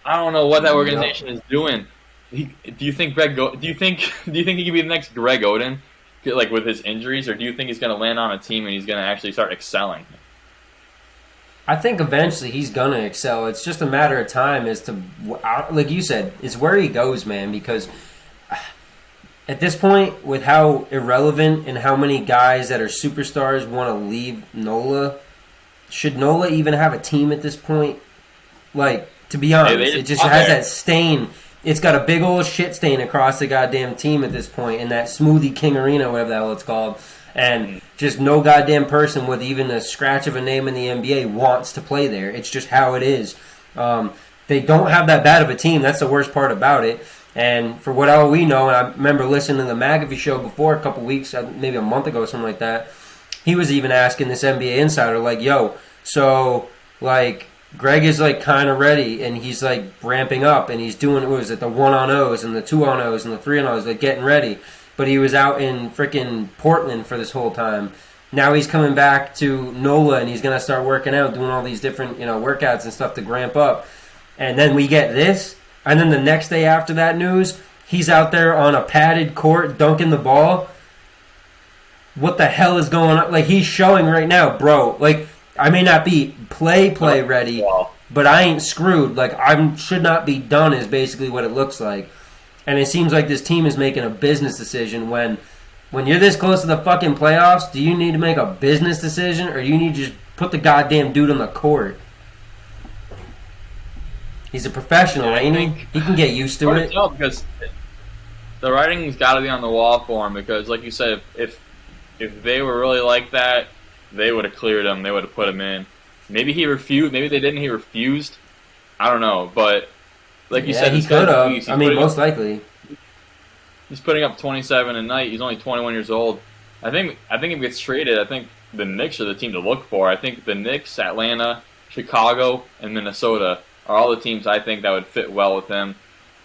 I don't know what that organization is doing. Do you think do you think he could be the next Greg Oden, like with his injuries, or do you think he's going to land on a team and he's going to actually start excelling?
I think eventually he's gonna excel. It's just a matter of time as to, like you said, it's where he goes, man. Because at this point, with how irrelevant and how many guys that are superstars want to leave NOLA, should NOLA even have a team at this point? Like, to be honest, it just has that stain. It's got a big old shit stain across the goddamn team at this point in that Smoothie King Arena, whatever the hell it's called. And just no goddamn person with even a scratch of a name in the NBA wants to play there. It's just how it is. They don't have that bad of a team. That's the worst part about it. And for what all we know, and I remember listening to the McAfee show before a couple weeks, maybe a month ago, something like that, he was even asking this NBA insider, like, yo, so, like, Greg is, like, kind of ready, and he's, like, ramping up, and he's doing, what was it, the 1-on-0s and the 2-on-0s and the 3-on-0s, like, getting ready. But he was out in freaking Portland for this whole time. Now he's coming back to NOLA, and he's going to start working out, doing all these different, workouts and stuff to ramp up. And then we get this, and then the next day after that news, he's out there on a padded court dunking the ball. What the hell is going on? Like, he's showing right now, bro. Like, I may not be play ready, but I ain't screwed. Like, I should not be done is basically what it looks like. And it seems like this team is making a business decision when you're this close to the fucking playoffs, do you need to make a business decision or do you need to just put the goddamn dude on the court? He's a professional, ain't he? He can get used to it.
No, because the writing's got to be on the wall for him, because like you said, if they were really like that, they would have cleared him. They would have put him in. Maybe he refused. Maybe they didn't. He refused. I don't know. But like you said,
he could have. I mean, most likely.
He's putting up 27 a night. He's only 21 years old. I think if he gets traded, I think the Knicks are the team to look for. I think the Knicks, Atlanta, Chicago, and Minnesota are all the teams I think that would fit well with him.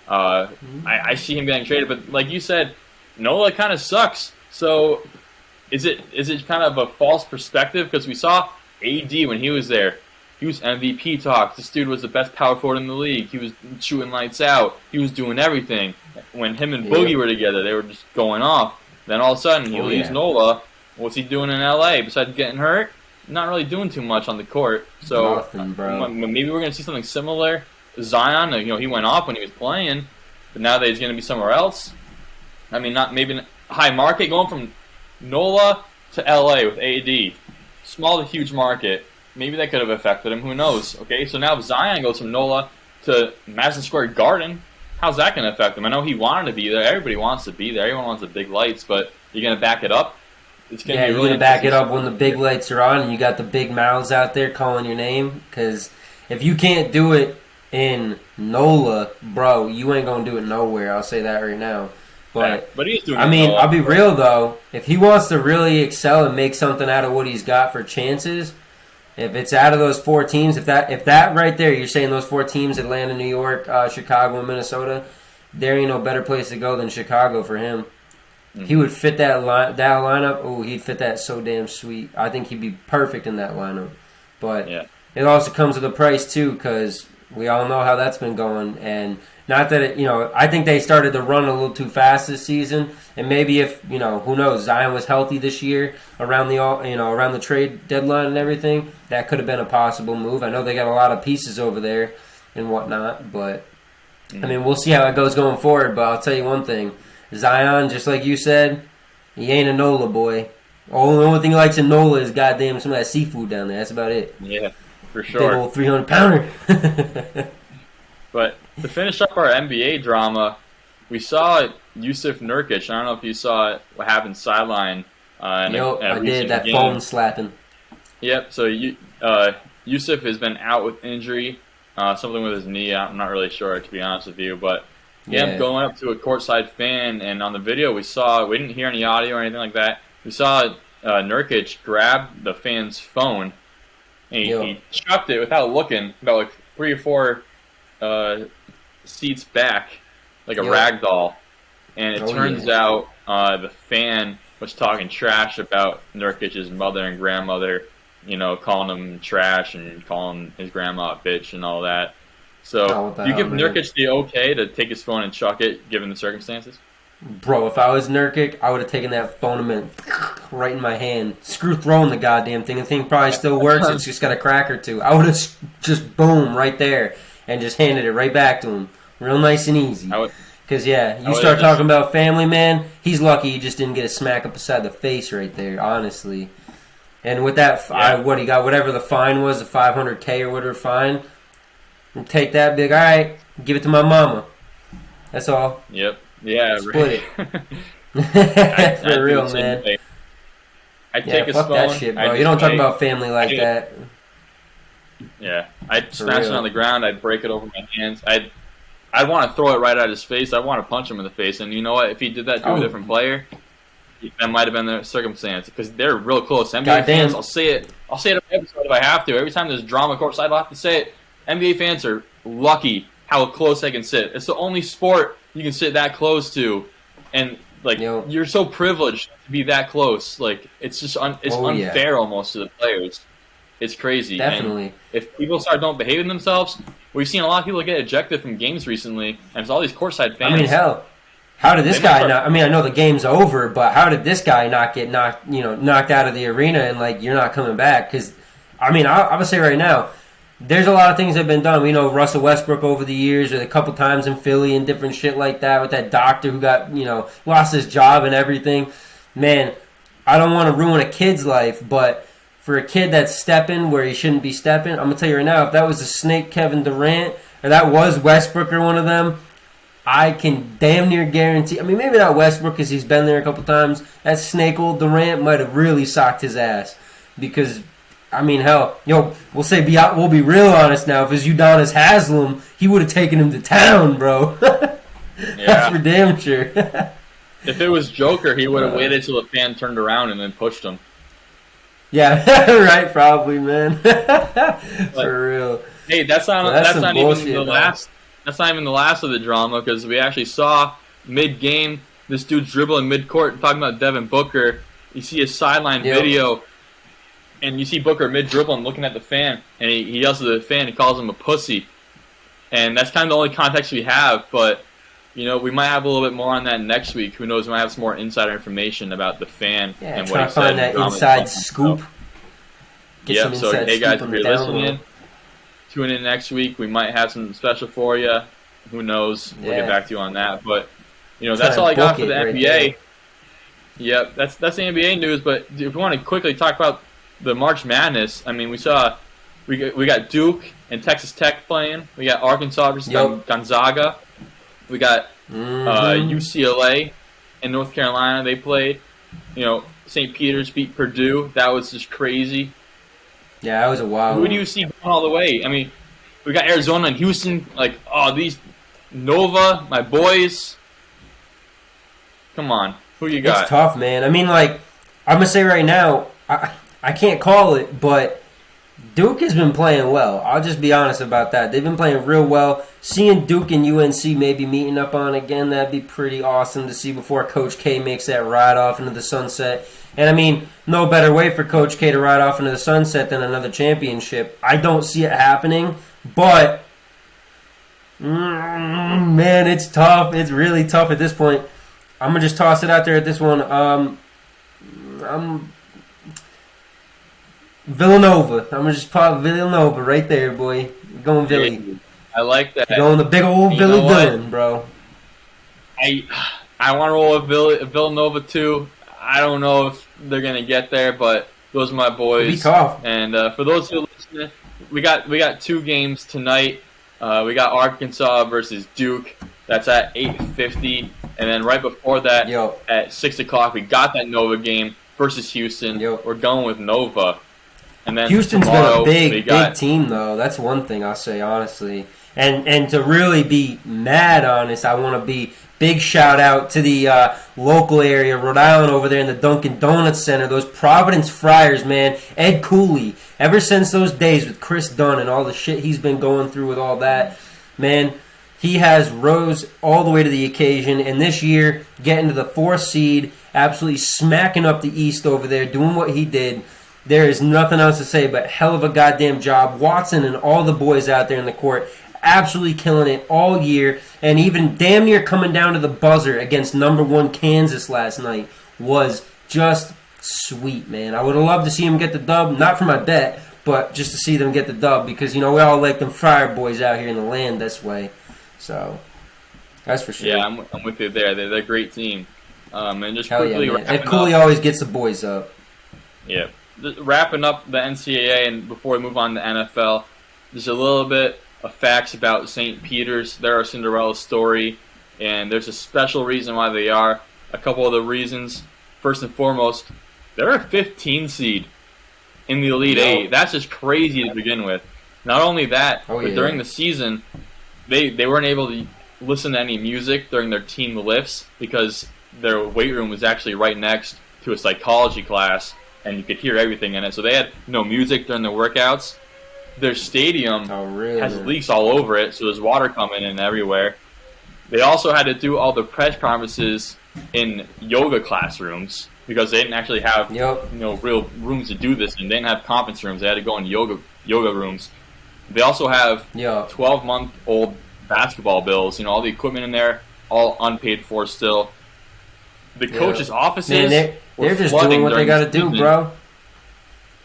I see him getting traded, but like you said, NOLA kind of sucks. So is it kind of a false perspective? Because we saw AD when he was there. He was MVP talk. This dude was the best power forward in the league. He was shooting lights out. He was doing everything. When him and Boogie were together, they were just going off. Then all of a sudden, he leaves NOLA. What's he doing in LA besides getting hurt? Not really doing too much on the court. So
Nothing, bro.
Maybe we're going to see something similar. Zion, he went off when he was playing, but now that he's going to be somewhere else. I mean, not maybe high market, going from NOLA to LA with AD. Small to huge market. Maybe that could have affected him. Who knows? Okay, so now if Zion goes from NOLA to Madison Square Garden, how's that going to affect him? I know he wanted to be there. Everybody wants to be there. Everyone wants the big lights, but you're going to back it up? It's going to be really
you're going to back it up when the big lights are on and you got the big mouths out there calling your name? Because if you can't do it in NOLA, bro, you ain't going to do it nowhere. I'll say that right now. But
he's doing
I mean, I'll be real, though. If he wants to really excel and make something out of what he's got for chances, if it's out of those four teams, if that right there, you're saying those four teams, Atlanta, New York, Chicago, and Minnesota, there ain't no better place to go than Chicago for him. Mm-hmm. He would fit that lineup. Oh, he'd fit that so damn sweet. I think he'd be perfect in that lineup. But it also comes with a price, too, because We all know how that's been going, and not that I think they started to run a little too fast this season, and maybe if who knows, Zion was healthy this year around around the trade deadline and everything, that could have been a possible move. I know they got a lot of pieces over there and whatnot, but I mean, we'll see how it goes going forward. But I'll tell you one thing, Zion, just like you said, he ain't a NOLA boy. The only thing he likes in NOLA is goddamn some of that seafood down there. That's about it.
Yeah, for sure.
Big old 300-pounder.
But to finish up our NBA drama, we saw Yusuf Nurkic. I don't know if you saw what happened sideline.
I did. That phone slapping.
Yep. So Yusuf has been out with injury, something with his knee. I'm not really sure, to be honest with you. But going up to a courtside fan, and on the video we didn't hear any audio or anything like that. We saw Nurkic grab the fan's phone, and he chucked it without looking, about like 3 or 4 seats back, like a rag doll. And it turns out the fan was talking trash about Nurkic's mother and grandmother, calling him trash and calling his grandma a bitch and all that. So, do you give Nurkic the okay to take his phone and chuck it, given the circumstances?
Bro, if I was Nurkic, I would have taken that phone and right in my hand. Screw throwing the goddamn thing. The thing probably still works. It's just got a crack or two. I would have just boom right there and just handed it right back to him. Real nice and easy. Because, you start talking about family, man, he's lucky he just didn't get a smack up beside the face right there, honestly. And with that, what he got, whatever the fine was, the $500K or whatever fine, take that big, all right, give it to my mama. That's all.
Yep. Yeah,
split it. For real, man.
I'd take his
fuck
phone.
That shit, bro. You don't talk about family like that.
Yeah, I'd smash it on the ground. I'd break it over my hands. I'd want to throw it right at his face. I'd want to punch him in the face. And you know what? If he did that to a different player, that might have been the circumstance, because they're real close. NBA fans, I'll say it every episode if I have to. Every time there's drama courtside, I'll have to say it. NBA fans are lucky how close they can sit. It's the only sport you can sit that close to, and you're so privileged to be that close. Like, it's just unfair almost to the players. It's crazy.
Definitely.
And if people don't behaving themselves, we've seen a lot of people get ejected from games recently, and it's all these courtside fans.
I mean, hell, how did this guy not? I mean, I know the game's over, but how did this guy not get knocked out of the arena and you're not coming back? Because I mean, I would say right now, there's a lot of things that have been done. We know Russell Westbrook over the years, or a couple times in Philly and different shit like that, with that doctor who got, lost his job and everything. Man, I don't want to ruin a kid's life, but for a kid that's stepping where he shouldn't be stepping, I'm going to tell you right now, if that was the snake Kevin Durant, or that was Westbrook or one of them, I can damn near guarantee, I mean, maybe not Westbrook because he's been there a couple times, that snake old Durant might have really socked his ass. Because I mean, hell, we'll be real honest now. If it was Udonis Haslem, he would have taken him to town, bro. That's for damn sure.
If it was Joker, he would have waited till the fan turned around and then pushed him.
Yeah, right, probably, man. For real.
Hey, that's not even the last. That's not even the last of the drama, because we actually saw mid-game this dude's dribbling mid-court, talking about Devin Booker. You see a sideline video. And you see Booker mid-dribbling looking at the fan, and he yells at the fan, he calls him a pussy. And that's kind of the only context we have, but, we might have a little bit more on that next week. Who knows, we might have some more insider information about the fan and what he said.
Trying to find that inside scoop.
So hey guys, if you're listening, tune in next week. We might have something special for you. Who knows? We'll get back to you on that. But, that's all I got for the NBA. Yep, that's the NBA news, but if we want to quickly talk about the March Madness, I mean, we got Duke and Texas Tech playing. We got Arkansas versus Gonzaga. We got UCLA and North Carolina. They played. St. Peter's beat Purdue. That was just crazy.
Yeah, that was a wild.
Who do you see going all the way? I mean, we got Arizona and Houston. These Nova, my boys. Come on, who you got?
It's tough, man. I mean, I'm gonna say right now, I can't call it, but Duke has been playing well. I'll just be honest about that. They've been playing real well. Seeing Duke and UNC maybe meeting up on again, that'd be pretty awesome to see before Coach K makes that ride off into the sunset. And I mean, no better way for Coach K to ride off into the sunset than another championship. I don't see it happening, but Man, it's tough. It's really tough at this point. I'm gonna just toss it out there at this one. I'm Villanova. I'm gonna just pop Villanova right there, boy. You're going Villy.
I like that.
You're going the big old Villy villain, bro.
I want to roll with Villanova too. I don't know if they're gonna get there, but those are my boys.
It'll be tough.
And for those who are listening, we got 2 games tonight. We got Arkansas versus Duke. That's at 8:50, and then right before that, at 6 o'clock, we got that Nova game versus Houston. We're going with Nova. And then
Houston's
tomorrow,
been a big team, though. That's one thing I'll say, honestly. And to really be mad honest, I want to be big shout out to the local area, Rhode Island, over there in the Dunkin' Donuts Center. Those Providence Friars, man. Ed Cooley. Ever since those days with Chris Dunn and all the shit he's been going through with all that, man, he has rose all the way to the occasion. And this year, getting to the 4th seed, absolutely smacking up the East over there, doing what he did. There is nothing else to say but hell of a goddamn job. Watson and all the boys out there in the court absolutely killing it all year, and even damn near coming down to the buzzer against number 1 Kansas last night was just sweet, man. I would have loved to see him get the dub, not for my bet, but just to see them get the dub because, we all like them Friar boys out here in the land this way. So, that's for sure.
Yeah, I'm with you there. They're a great team. And just
hell
quickly,
yeah, Ed Cooley always gets the boys up.
Yeah. Wrapping up the NCAA, and before we move on to NFL, there's a little bit of facts about St. Peter's. They're a Cinderella story, and there's a special reason why they are. A couple of the reasons. First and foremost, they're a 15 seed in the Elite Eight. That's just crazy to begin with. Not only that, but during the season, they weren't able to listen to any music during their team lifts because their weight room was actually right next to a psychology class, and you could hear everything in it. So they had no music during their workouts. Their stadium has leaks all over it, so there's water coming in everywhere. They also had to do all the press conferences in yoga classrooms because they didn't actually have real rooms to do this, and they didn't have conference rooms. They had to go in yoga rooms. They also have 12-month-old basketball bills. All the equipment in there, all unpaid for still. The coaches' offices,
they're just doing what they got to do, bro.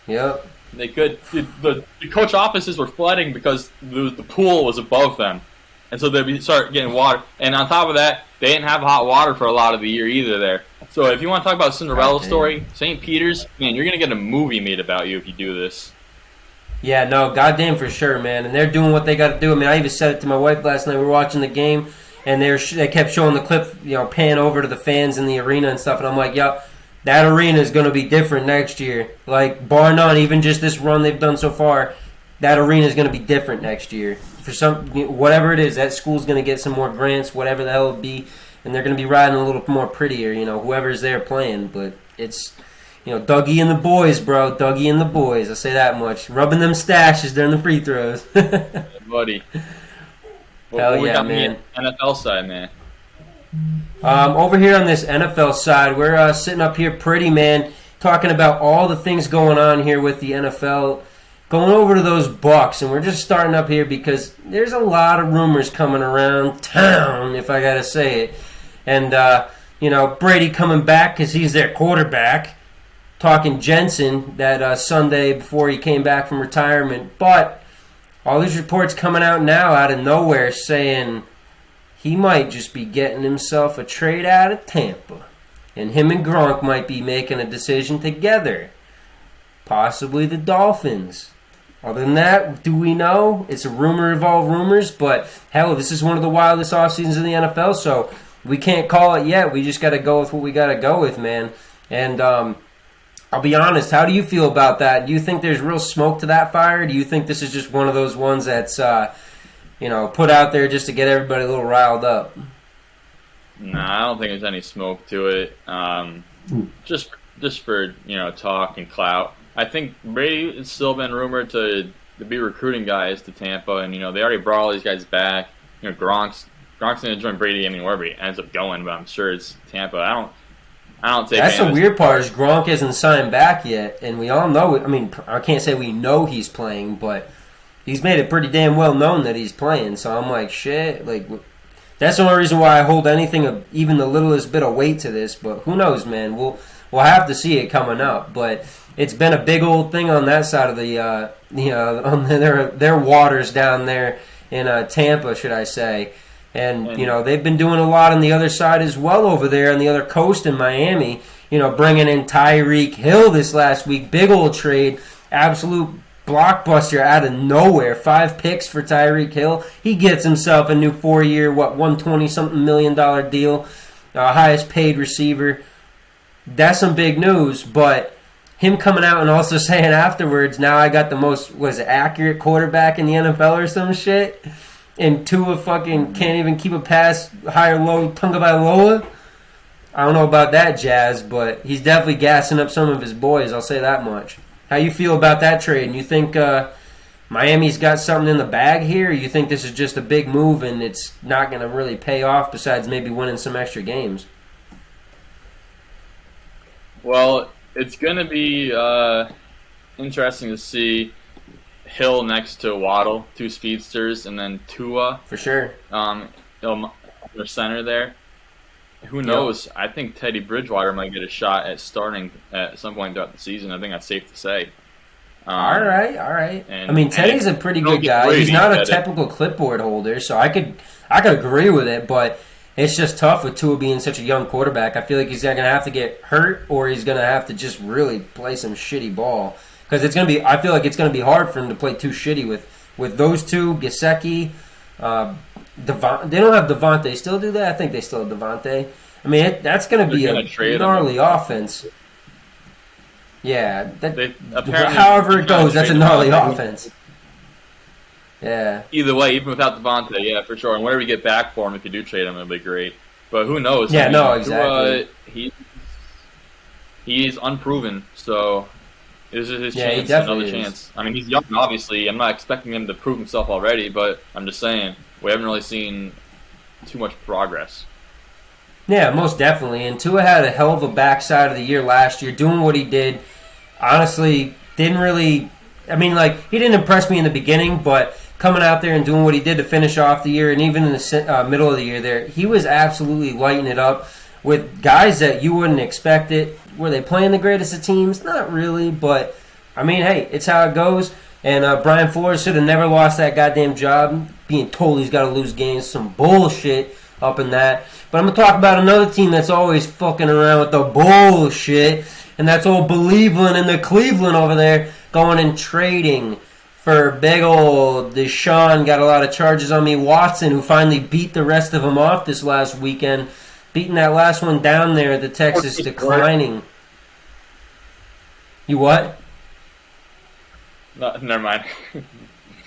Yep.
They could. The coach offices were flooding because the pool was above them, and so they'd start getting water. And on top of that, they didn't have hot water for a lot of the year either. There. So if you want to talk about Cinderella story, St. Peter's, man, you're gonna get a movie made about you if you do this.
Yeah, no, goddamn for sure, man. And they're doing what they got to do. I mean, I even said it to my wife last night. We were watching the game, and they kept showing the clip, pan over to the fans in the arena and stuff. And I'm like, that arena is going to be different next year. Like, bar none, even just this run they've done so far, that arena is going to be different next year. For whatever it is, that school's going to get some more grants, whatever the hell it be, and they're going to be riding a little more prettier, whoever's there playing. But it's, Dougie and the boys, bro. Dougie and the boys. I say that much. Rubbing them stashes during the free throws.
Hey, buddy.
Hell yeah, man.
NFL side, man.
Over here on this NFL side, we're sitting up here pretty, man, talking about all the things going on here with the NFL, going over to those Bucks, and we're just starting up here because there's a lot of rumors coming around town, if I gotta say it. And, Brady coming back because he's their quarterback, talking Jensen that Sunday before he came back from retirement. But all these reports coming out now out of nowhere saying he might just be getting himself a trade out of Tampa. And him and Gronk might be making a decision together. Possibly the Dolphins. Other than that, do we know? It's a rumor of all rumors, but hell, this is one of the wildest off seasons in the NFL, so we can't call it yet. We just got to go with what we got to go with, man. And I'll be honest, how do you feel about that? Do you think there's real smoke to that fire? Do you think this is just one of those ones that's put out there just to get everybody a little riled up?
Nah, I don't think there's any smoke to it. Just for talk and clout. I think Brady has still been rumored to be recruiting guys to Tampa, and they already brought all these guys back. Gronk's going to join Brady. I mean, wherever he ends up going, but I'm sure it's Tampa. I don't take.
That's the weird part is Gronk hasn't signed back yet, and we all know. I mean, I can't say we know he's playing, but he's made it pretty damn well known that he's playing. So I'm like, shit, like that's the only reason why I hold anything of even the littlest bit of weight to this. But who knows, man? We'll have to see it coming up. But it's been a big old thing on that side of the on their waters down there in Tampa, should I say? And they've been doing a lot on the other side as well over there on the other coast in Miami. Bringing in Tyreek Hill this last week, big old trade, absolute blockbuster out of nowhere. 5 picks for Tyreek Hill. He gets himself a new 4-year, $120-something million deal, highest paid receiver. That's some big news, but him coming out and also saying afterwards, now I got the most, accurate quarterback in the NFL or some shit, and Tua fucking can't even keep a pass high or low, Tagovailoa. I don't know about that jazz, but he's definitely gassing up some of his boys, I'll say that much. How you feel about that trade? And you think Miami's got something in the bag here, or you think this is just a big move and it's not going to really pay off besides maybe winning some extra games?
Well, it's going to be interesting to see Hill next to Waddle, 2 speedsters, and then Tua.
For sure.
The center there. Who knows? Yep. I think Teddy Bridgewater might get a shot at starting at some point throughout the season. I think that's safe to say.
All right. Teddy's a pretty good guy. He's not a typical clipboard holder, so I could agree with it, but it's just tough with Tua being such a young quarterback. I feel like he's going to have to get hurt, or he's going to have to just really play some shitty ball. Because it's going to be, I feel like it's going to be hard for him to play too shitty with those two, Gesicki, they don't have Devontae. Still do that? I think they still have Devontae. I mean, that's going to be a gnarly offense. Yeah. However it goes, that's a gnarly offense. Yeah.
Either way, even without Devontae, yeah, for sure. And whatever you get back for him, if you do trade him, it'll be great. But who knows?
Yeah, exactly.
He's unproven, so this is his chance, another chance. I mean, he's young, obviously. I'm not expecting him to prove himself already, but I'm just saying, we haven't really seen too much progress.
Yeah, most definitely. And Tua had a hell of a backside of the year last year, doing what he did. Honestly, didn't really... I mean, he didn't impress me in the beginning, but coming out there and doing what he did to finish off the year, and even in the middle of the year there, he was absolutely lighting it up with guys that you wouldn't expect it. Were they playing the greatest of teams? Not really, but, I mean, hey, it's how it goes. And Brian Flores should have never lost that goddamn job, being told he's got to lose games. Some bullshit up in that. But I'm going to talk about another team that's always fucking around with the bullshit, and that's old Believeland and the Cleveland over there going and trading for big old Deshaun. Got a lot of charges on me. Watson, who finally beat the rest of them off this last weekend, beating that last one down there, the Texas declining. You what?
No, never mind.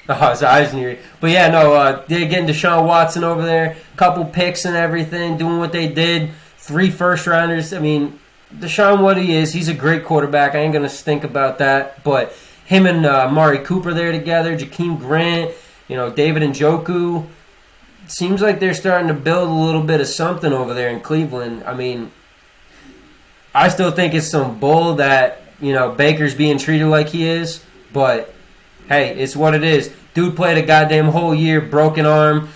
Oh, his eyes near. But yeah, no, they're getting Deshaun Watson over there, couple picks and everything, doing what they did, 3 first-rounders. I mean, Deshaun, what he is, he's a great quarterback. I ain't going to stink about that. But him and Amari Cooper there together, Jakeem Grant, David Njoku, seems like they're starting to build a little bit of something over there in Cleveland. I mean, I still think it's some bull that, Baker's being treated like he is. But, hey, it's what it is. Dude played a goddamn whole year, broken arm,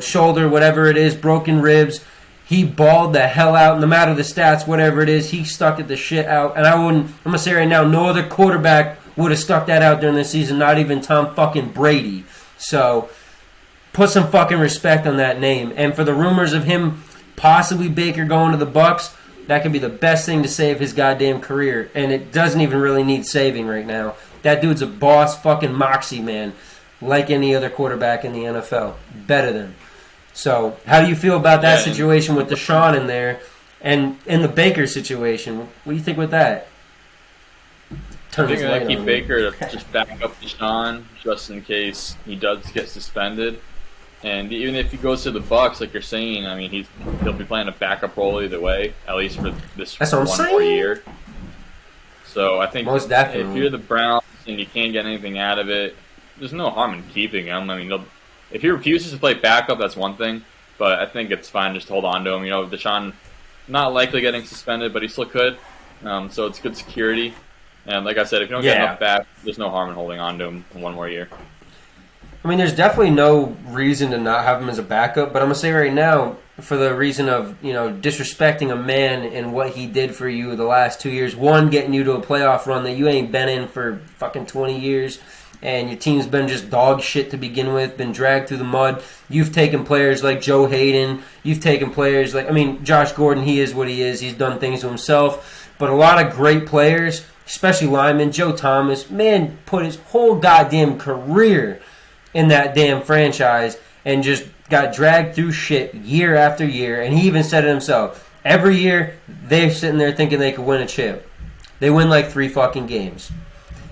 shoulder, whatever it is, broken ribs. He balled the hell out, no matter the stats, whatever it is. He stuck it the shit out. And I'm going to say right now, no other quarterback would have stuck that out during the season, not even Tom fucking Brady. So, put some fucking respect on that name. And for the rumors of him, possibly Baker going to the Bucks, that could be the best thing to save his goddamn career. And it doesn't even really need saving right now. That dude's a boss fucking moxie, man. Like any other quarterback in the NFL. Better than. So, how do you feel about that situation with Deshaun in there? And in the Baker situation, what do you think with that?
I think they keep Baker to just back up Deshaun, just in case he does get suspended. And even if he goes to the Bucks, like you're saying, I mean, he'll be playing a backup role either way, at least for this one more year. So I think
most definitely,
if you're the Browns and you can't get anything out of it, there's no harm in keeping him. I mean, if he refuses to play backup, that's one thing. But I think it's fine just to hold on to him. Deshaun not likely getting suspended, but he still could. So it's good security. And like I said, if you don't get enough back, there's no harm in holding on to him for one more year.
I mean, there's definitely no reason to not have him as a backup, but I'm gonna say right now, for the reason of disrespecting a man and what he did for you the last 2 years. One, getting you to a playoff run that you ain't been in for fucking 20 years, and your team's been just dog shit to begin with, been dragged through the mud. You've taken players like Joe Hayden. You've taken players like, Josh Gordon. He is what he is. He's done things to himself, but a lot of great players, especially linemen. Joe Thomas, man, put his whole goddamn career in that damn franchise and just got dragged through shit year after year. And he even said it himself. Every year, they're sitting there thinking they could win a chip. They win like 3 fucking games.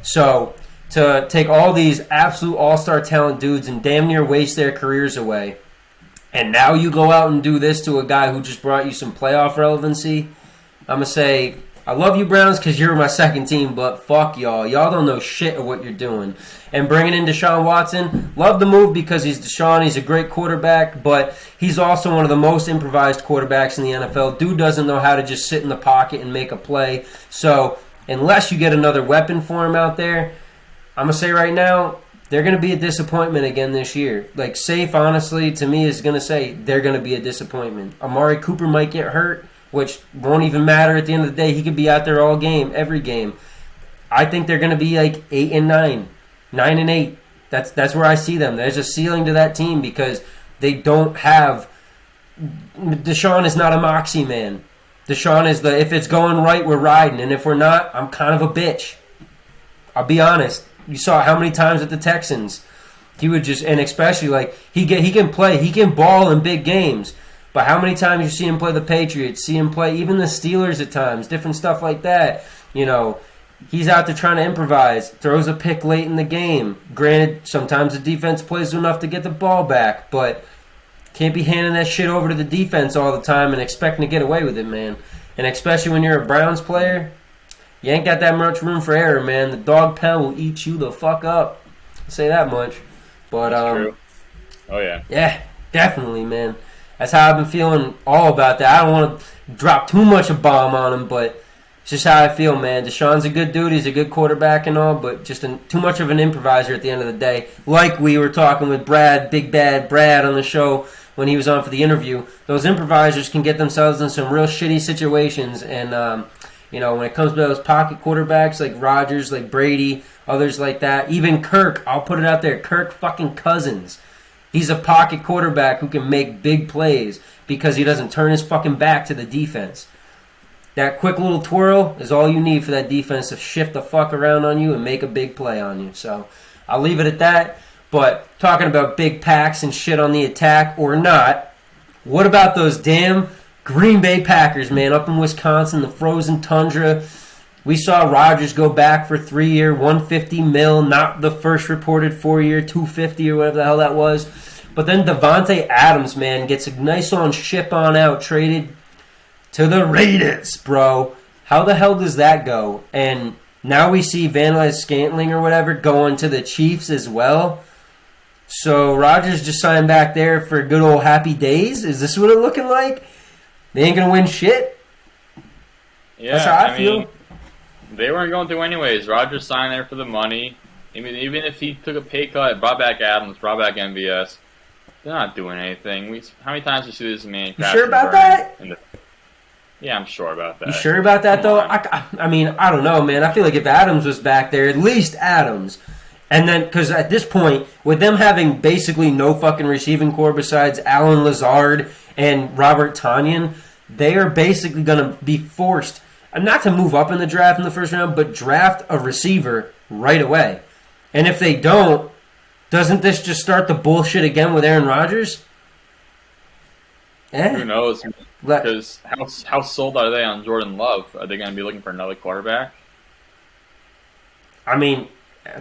So to take all these absolute all-star talent dudes and damn near waste their careers away, and now you go out and do this to a guy who just brought you some playoff relevancy, I'm going to say, I love you, Browns, because you're my second team, but fuck y'all. Y'all don't know shit of what you're doing. And bringing in Deshaun Watson, love the move because he's Deshaun. He's a great quarterback, but he's also one of the most improvised quarterbacks in the NFL. Dude doesn't know how to just sit in the pocket and make a play. So unless you get another weapon for him out there, I'm going to say right now, they're going to be a disappointment again this year. Like, safe, honestly, to me, is going to say they're going to be a disappointment. Amari Cooper might get hurt, which won't even matter at the end of the day. He could be out there all game, every game. I think they're going to be like 8-9, 9-8. That's where I see them. There's a ceiling to that team because they don't have. Deshaun is not a moxie man. Deshaun is if it's going right, we're riding, and if we're not, I'm kind of a bitch. I'll be honest. You saw how many times at the Texans he would just, and especially like he can play, he can ball in big games. But how many times you see him play the Patriots, see him play even the Steelers at times, different stuff like that. He's out there trying to improvise, throws a pick late in the game. Granted, sometimes the defense plays enough to get the ball back, but can't be handing that shit over to the defense all the time and expecting to get away with it, man. And especially when you're a Browns player, you ain't got that much room for error, man. The dog pound will eat you the fuck up. I'll say that much. But
That's true. Oh, yeah.
Yeah, definitely, man. That's how I've been feeling all about that. I don't want to drop too much a bomb on him, but it's just how I feel, man. Deshaun's a good dude. He's a good quarterback and all, but just too much of an improviser at the end of the day. Like we were talking with Brad, Big Bad Brad, on the show when he was on for the interview. Those improvisers can get themselves in some real shitty situations. And, when it comes to those pocket quarterbacks like Rodgers, like Brady, others like that, even Kirk, I'll put it out there, Kirk fucking Cousins. He's a pocket quarterback who can make big plays because he doesn't turn his fucking back to the defense. That quick little twirl is all you need for that defense to shift the fuck around on you and make a big play on you. So I'll leave it at that. But talking about big packs and shit on the attack or not, what about those damn Green Bay Packers, man, up in Wisconsin, the frozen tundra? We saw Rodgers go back for 3-year, $150 million, not the first reported 4-year, $250 or whatever the hell that was. But then Devontae Adams, man, gets a nice on ship on out, traded to the Raiders, bro. How the hell does that go? And now we see Van Scantling or whatever going to the Chiefs as well. So Rodgers just signed back there for good old happy days? Is this what it's looking like? They ain't going to win shit?
Yeah,
that's how I feel.
They weren't going to anyways. Rodgers signed there for the money. I mean, even if he took a pay cut, brought back Adams, brought back MVS, they're not doing anything. How many times do you see this man?
You sure about that?
Yeah, I'm sure about that.
You sure about that, though? I don't know, man. I feel like if Adams was back there, at least Adams. And then, because at this point, with them having basically no fucking receiving core besides Alan Lazard and Robert Tonyan, they are basically going to be forced not to move up in the draft in the first round, but draft a receiver right away. And if they don't, doesn't this just start the bullshit again with Aaron Rodgers?
Who knows? Because how sold are they on Jordan Love? Are they going to be looking for another quarterback?
I mean,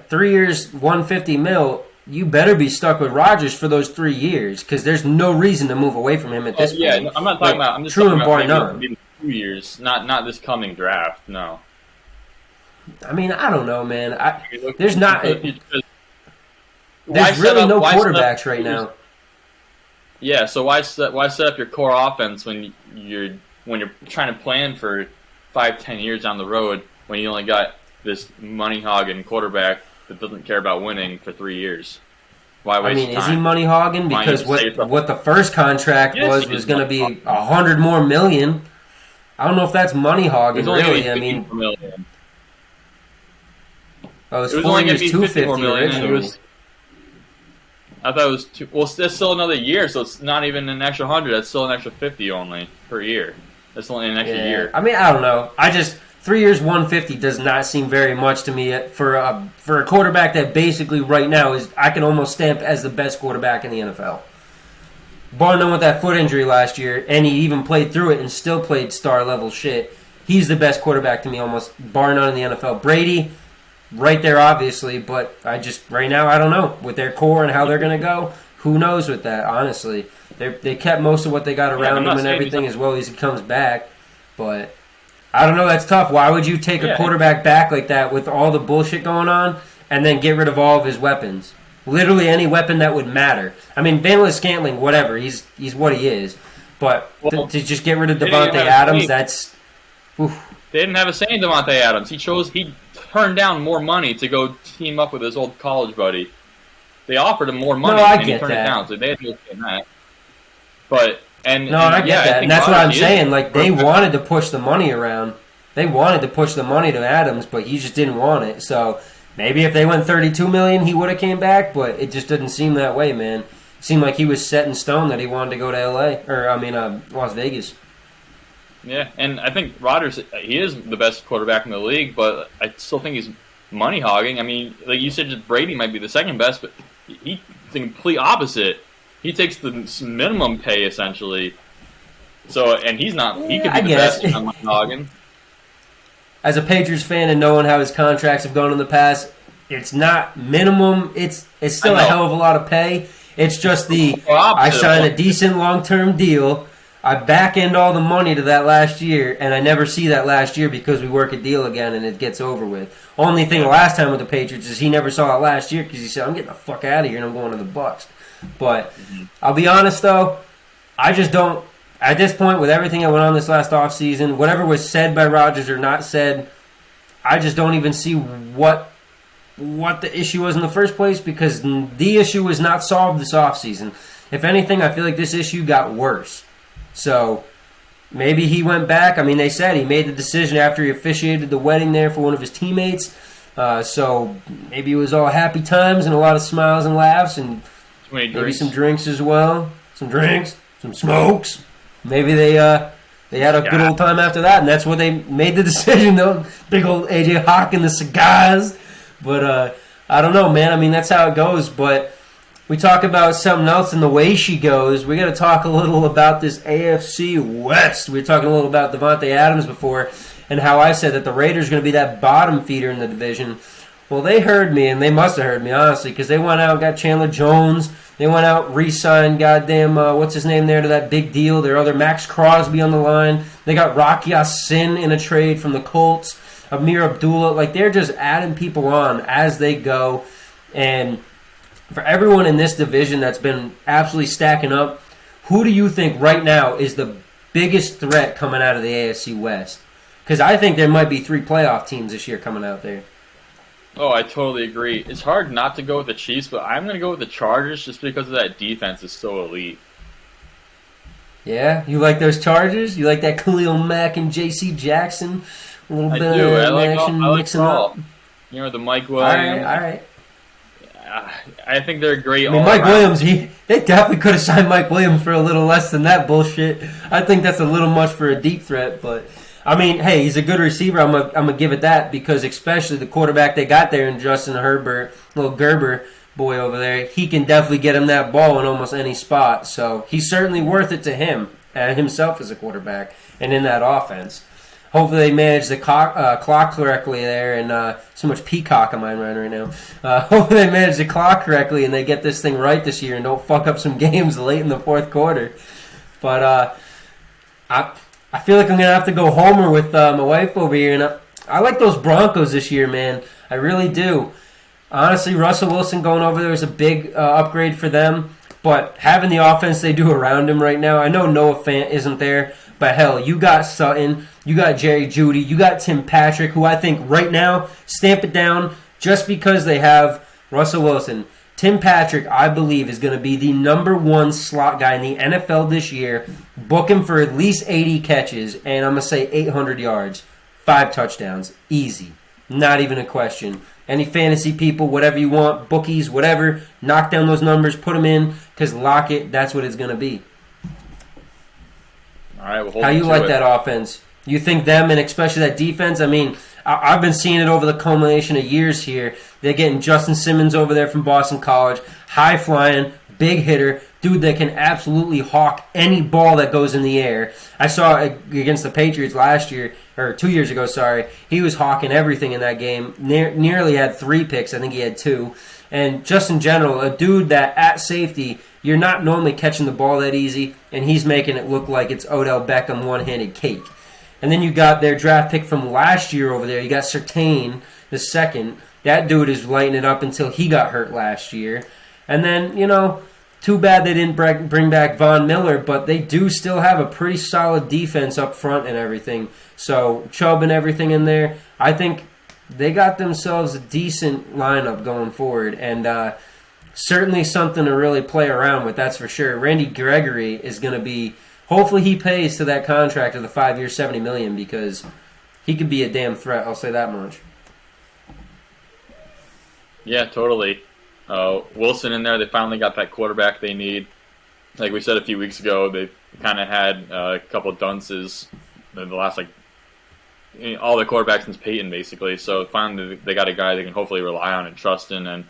3 years, $150 million, you better be stuck with Rodgers for those 3 years because there's no reason to move away from him at this point.
Yeah, I'm not talking about. I'm just
true
talking
and bar
about
none.
2 years, not this coming draft. No.
I mean, I don't know, man. There's not. There's
Why
really no quarterbacks right now.
Yeah, so why set up your core offense when you're trying to plan for 5-10 years down the road when you only got this money hogging quarterback that doesn't care about winning for 3 years? Why
I
waste
mean, is he
time?
money hogging?
Why
Because
not save
what the first contract
Yes,
was
he's
going to
money
be
hogging.
100 more million. I don't know if that's money
It
hogging,
was only going
really.
to
I
be 50
mean,
more million.
it was
It was
4
only going
years,
to be 50 more
250
million, and it
originally.
was. I thought it was two. Well, that's still another year, so it's not even an extra 100. That's still an extra 50 only per year. That's only an extra year.
I mean, I don't know. 3 years, 150 does not seem very much to me for a quarterback that basically right now is, I can almost stamp as the best quarterback in the NFL. Bar none with that foot injury last year, and he even played through it and still played star level shit. He's the best quarterback to me, almost bar none in the NFL. Brady, right there, obviously, but right now I don't know with their core and how they're gonna go. Who knows with that? Honestly, they kept most of what they got around him and everything as well as he comes back, but I don't know. That's tough. Why would you take a quarterback back like that with all the bullshit going on and then get rid of all of his weapons? Literally any weapon that would matter. I mean, Van Scantling, whatever. He's what he is. But to just get rid of Devontae Adams, that's... Oof.
They didn't have a say in Devontae Adams. He turned down more money to go team up with his old college buddy. They offered him more money, and he turned it down. So they had to look at that. But
I get that, and that's what I'm saying. Like, they wanted to push the money around. They wanted to push the money to Adams, but he just didn't want it. So maybe if they went $32 million, he would have came back. But it just didn't seem that way, man. It seemed like he was set in stone that he wanted to go to Las Vegas.
Yeah, and I think Rodgers, he is the best quarterback in the league, but I still think he's money hogging. I mean, like you said, just Brady might be the second best, but he's the complete opposite. He takes the minimum pay essentially. So, and he's not. He could be the best on money hogging.
As a Patriots fan and knowing how his contracts have gone in the past, it's not minimum. It's still a hell of a lot of pay. It's just I sign a decent long-term deal. I back end all the money to that last year, and I never see that last year because we work a deal again and it gets over with. Only thing last time with the Patriots is he never saw it last year because he said, I'm getting the fuck out of here and I'm going to the Bucs. But I'll be honest, though, I just don't. At this point, with everything that went on this last offseason, whatever was said by Rodgers or not said, I just don't even see what the issue was in the first place because the issue was not solved this offseason. If anything, I feel like this issue got worse. So maybe he went back. I mean, they said he made the decision after he officiated the wedding there for one of his teammates. So maybe it was all happy times and a lot of smiles and laughs and maybe some drinks as well. Some drinks, some smokes. Maybe they had a good old time after that, and that's what they made the decision, though. Big old AJ Hawk and the cigars. But I don't know, man. I mean, that's how it goes. But we talk about something else and the way she goes. We got to talk a little about this AFC West. We were talking a little about Devontae Adams before and how I said that the Raiders are going to be that bottom feeder in the division. Well, they heard me, and they must have heard me, honestly, because they went out and got Chandler Jones. They went out, re-signed goddamn, what's his name there to that big deal. Their other Max Crosby on the line. They got Rocky Ya-Sin in a trade from the Colts. Amir Abdullah. Like, they're just adding people on as they go. And for everyone in this division that's been absolutely stacking up, who do you think right now is the biggest threat coming out of the AFC West? Because I think there might be 3 playoff teams this year coming out there.
Oh, I totally agree. It's hard not to go with the Chiefs, but I'm going to go with the Chargers just because of that defense is so elite.
Yeah? You like those Chargers? You like that Khalil Mack and J.C. Jackson? A little bit of action mixing up?
You know, the Mike Williams.
All right.
I think they're great.
I mean, Mike Williams, they definitely could have signed Mike Williams for a little less than that bullshit. I think that's a little much for a deep threat, but I mean, hey, he's a good receiver. I'm gonna give it that because especially the quarterback they got there in Justin Herbert, little Gerber boy over there, he can definitely get him that ball in almost any spot. So he's certainly worth it to him and himself as a quarterback and in that offense. Hopefully they manage the clock correctly there, and so much peacock on mine right now. Hopefully they manage the clock correctly and they get this thing right this year and don't fuck up some games late in the fourth quarter. But I feel like I'm going to have to go homer with my wife over here. And I like those Broncos this year, man. I really do. Honestly, Russell Wilson going over there is a big upgrade for them. But having the offense they do around him right now, I know Noah Fant isn't there. But hell, you got Sutton, you got Jerry Jeudy, you got Tim Patrick, who I think right now, stamp it down, just because they have Russell Wilson, Tim Patrick, I believe, is going to be the number one slot guy in the NFL this year. Book him for at least 80 catches, and I'm going to say 800 yards, 5 touchdowns. Easy. Not even a question. Any fantasy people, whatever you want, bookies, whatever, knock down those numbers, put them in, because lock it, that's what it's going to be.
All right, well,
how you like that offense? You think them, and especially that defense? I mean, I've been seeing it over the culmination of years here. They're getting Justin Simmons over there from Boston College, high-flying, big hitter, dude that can absolutely hawk any ball that goes in the air. I saw against the Patriots last year, or 2 years ago, sorry. He was hawking everything in that game. Nearly had 3 picks. I think he had 2. And just in general, a dude that at safety, you're not normally catching the ball that easy, and he's making it look like it's Odell Beckham one-handed cake. And then you got their draft pick from last year over there. You got Surtain, the second. That dude is lighting it up until he got hurt last year. And then, too bad they didn't bring back Von Miller, but they do still have a pretty solid defense up front and everything. So Chubb and everything in there, I think they got themselves a decent lineup going forward. And certainly something to really play around with, that's for sure. Randy Gregory is going to be... Hopefully he pays to that contract of the 5 years, $70 million, because he could be a damn threat. I'll say that much.
Yeah, totally. Wilson in there, they finally got that quarterback they need. Like we said a few weeks ago, they've kind of had a couple of dunces in the last, all the quarterbacks since Peyton, basically. So finally they got a guy they can hopefully rely on and trust in and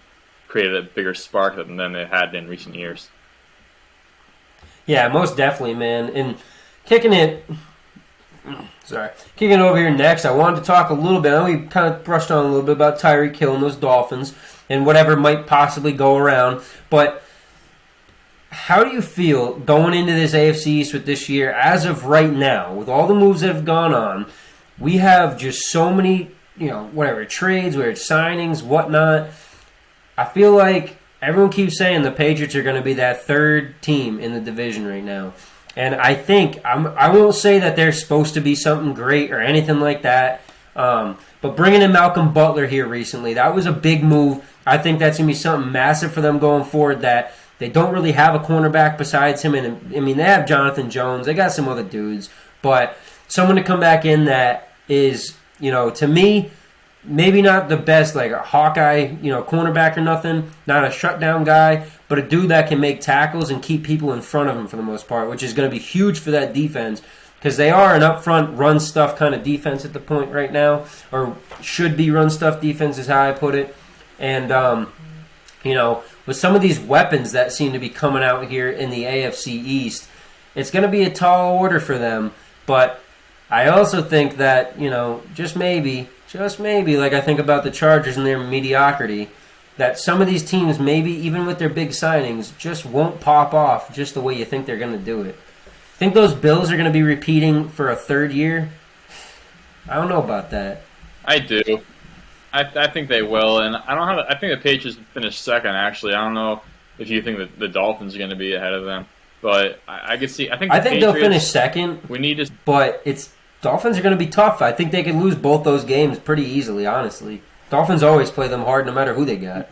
create a bigger spark than they had in recent years.
Yeah, most definitely, man. And kicking it over here next, I wanted to talk a little bit. I know we kind of brushed on a little bit about Tyreek Hill and those Dolphins and whatever might possibly go around. But how do you feel going into this AFC East with this year? As of right now, with all the moves that have gone on, we have just so many, trades, whether it's signings, whatnot. I feel like everyone keeps saying the Patriots are going to be that third team in the division right now. And I think, I won't say that they're supposed to be something great or anything like that, but bringing in Malcolm Butler here recently, that was a big move. I think that's going to be something massive for them going forward, that they don't really have a cornerback besides him. And I mean, they have Jonathan Jones. They got some other dudes. But someone to come back in that is, to me, maybe not the best, like a Hawkeye, cornerback or nothing, not a shutdown guy, but a dude that can make tackles and keep people in front of him for the most part, which is going to be huge for that defense because they are an up-front run-stuff kind of defense at the point right now, or should be run-stuff defense is how I put it. And, with some of these weapons that seem to be coming out here in the AFC East, it's going to be a tall order for them, but I also think that, just maybe, like I think about the Chargers and their mediocrity, that some of these teams, maybe even with their big signings, just won't pop off just the way you think they're going to do it. Think those Bills are going to be repeating for a third year? I don't know about that.
I do. I think they will, and I think the Patriots finished second. Actually, I don't know if you think that the Dolphins are going to be ahead of them, but I could see. I think
they'll finish second. But Dolphins are going to be tough. I think they could lose both those games pretty easily, honestly. Dolphins always play them hard no matter who they got.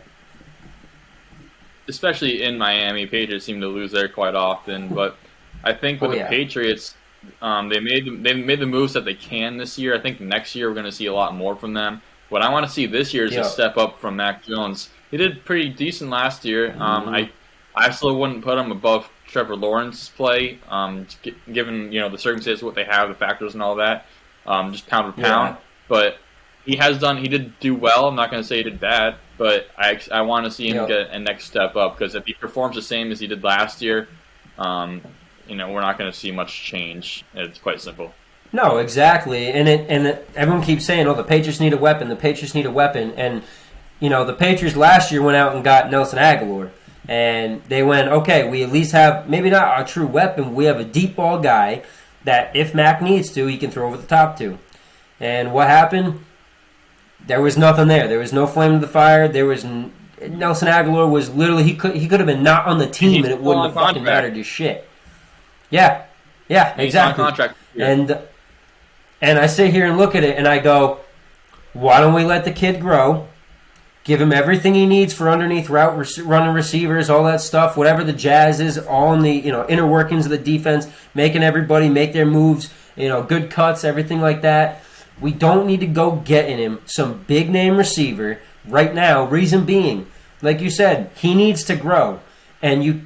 Especially in Miami, Patriots seem to lose there quite often. But I think with the Patriots, they made the moves that they can this year. I think next year we're going to see a lot more from them. What I want to see this year is a step up from Mac Jones. He did pretty decent last year. I still wouldn't put him above Trevor Lawrence's play, given the circumstances, what they have, the factors, and all that, just pound for pound. But he did do well. I'm not going to say he did bad, but I want to see him get a next step up because if he performs the same as he did last year, we're not going to see much change. It's quite simple.
No, exactly, and everyone keeps saying, "Oh, the Patriots need a weapon. The Patriots need a weapon," and the Patriots last year went out and got Nelson Aguilar. And they went, okay, we at least have, maybe not a true weapon, we have a deep ball guy that if Mac needs to, he can throw over the top to. And what happened? There was nothing there. There was no flame to the fire. Nelson Aguilar was literally, he could have been not on the team and it wouldn't have fucking mattered to shit. Yeah, exactly. And I sit here and look at it and I go, why don't we let the kid grow? Give him everything he needs for underneath route running receivers, all that stuff, whatever the jazz is, all in the inner workings of the defense, making everybody make their moves, good cuts, everything like that. We don't need to go getting him some big name receiver right now. Reason being, like you said, he needs to grow, and you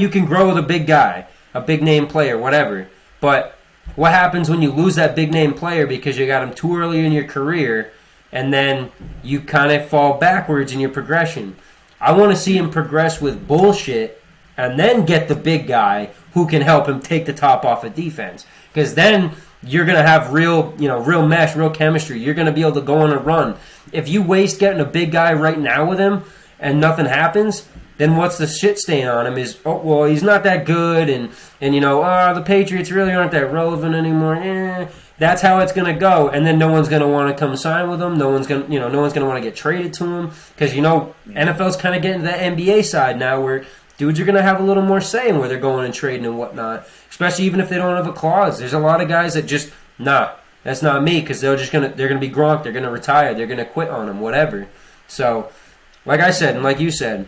can grow with a big guy, a big name player, whatever. But what happens when you lose that big name player because you got him too early in your career? And then you kind of fall backwards in your progression. I want to see him progress with bullshit and then get the big guy who can help him take the top off of defense. Because then you're going to have real mesh, real chemistry. You're going to be able to go on a run. If you waste getting a big guy right now with him and nothing happens, then what's the shit stain on him is, he's not that good, and the Patriots really aren't that relevant anymore. That's how it's gonna go, and then no one's gonna want to come sign with him. No one's gonna want to get traded to him because NFL's kind of getting to that NBA side now where dudes are gonna have a little more say in where they're going and trading and whatnot. Especially even if they don't have a clause. There's a lot of guys that just that's not me because they're gonna be Gronk. They're gonna retire. They're gonna quit on him. Whatever. So, like I said, and like you said,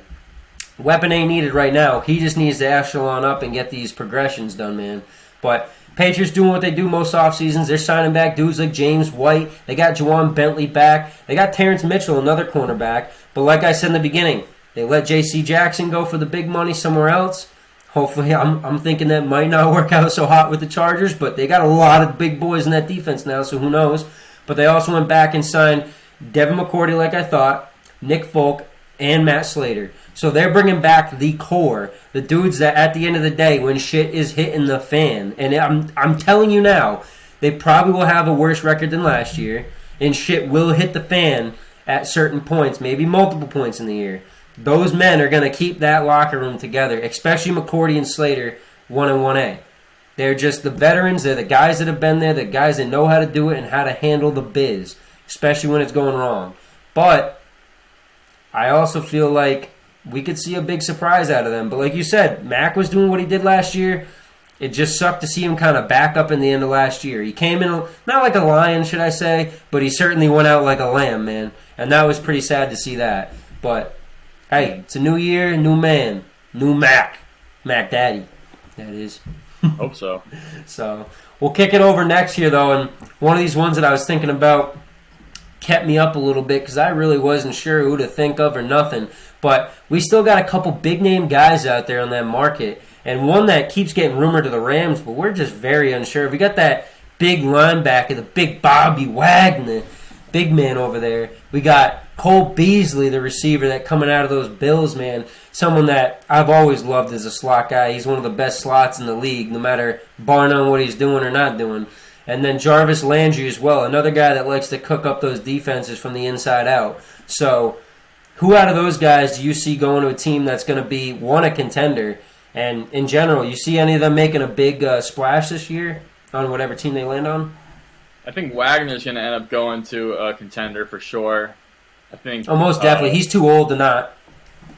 weapon ain't needed right now. He just needs to echelon up and get these progressions done, man. But Patriots doing what they do most off seasons. They're signing back dudes like James White. They got Juwan Bentley back. They got Terrence Mitchell, another cornerback. But like I said in the beginning, they let J.C. Jackson go for the big money somewhere else. Hopefully, I'm thinking that might not work out so hot with the Chargers, but they got a lot of big boys in that defense now, so who knows. But they also went back and signed Devin McCourty, like I thought, Nick Folk, and Matt Slater. So they're bringing back the core, the dudes that at the end of the day, when shit is hitting the fan, and I'm telling you now, they probably will have a worse record than last year, and shit will hit the fan at certain points, maybe multiple points in the year. Those men are going to keep that locker room together, especially McCourty and Slater, 1 and 1A. They're just the veterans. They're the guys that have been there, the guys that know how to do it and how to handle the biz, especially when it's going wrong. But I also feel like we could see a big surprise out of them. But like you said, Mac was doing what he did last year. It just sucked to see him kind of back up in the end of last year. He came in, not like a lion, should I say, but he certainly went out like a lamb, man. And that was pretty sad to see that. But hey, it's a new year, new man, new Mac. Mac Daddy, that is.
Hope so.
So we'll kick it over next year, though. And one of these ones that I was thinking about kept me up a little bit because I really wasn't sure who to think of or nothing. But we still got a couple big-name guys out there on that market. And one that keeps getting rumored to the Rams, but we're just very unsure. We got that big linebacker, the big Bobby Wagner, big man over there. We got Cole Beasley, the receiver that coming out of those Bills, man. Someone that I've always loved as a slot guy. He's one of the best slots in the league, no matter bar none what he's doing or not doing. And then Jarvis Landry as well, another guy that likes to cook up those defenses from the inside out. So who out of those guys do you see going to a team that's going to be, one, a contender? And in general, you see any of them making a big splash this year on whatever team they land on?
I think Wagner's going to end up going to a contender for sure. I think.
Oh, most definitely. He's too old to not.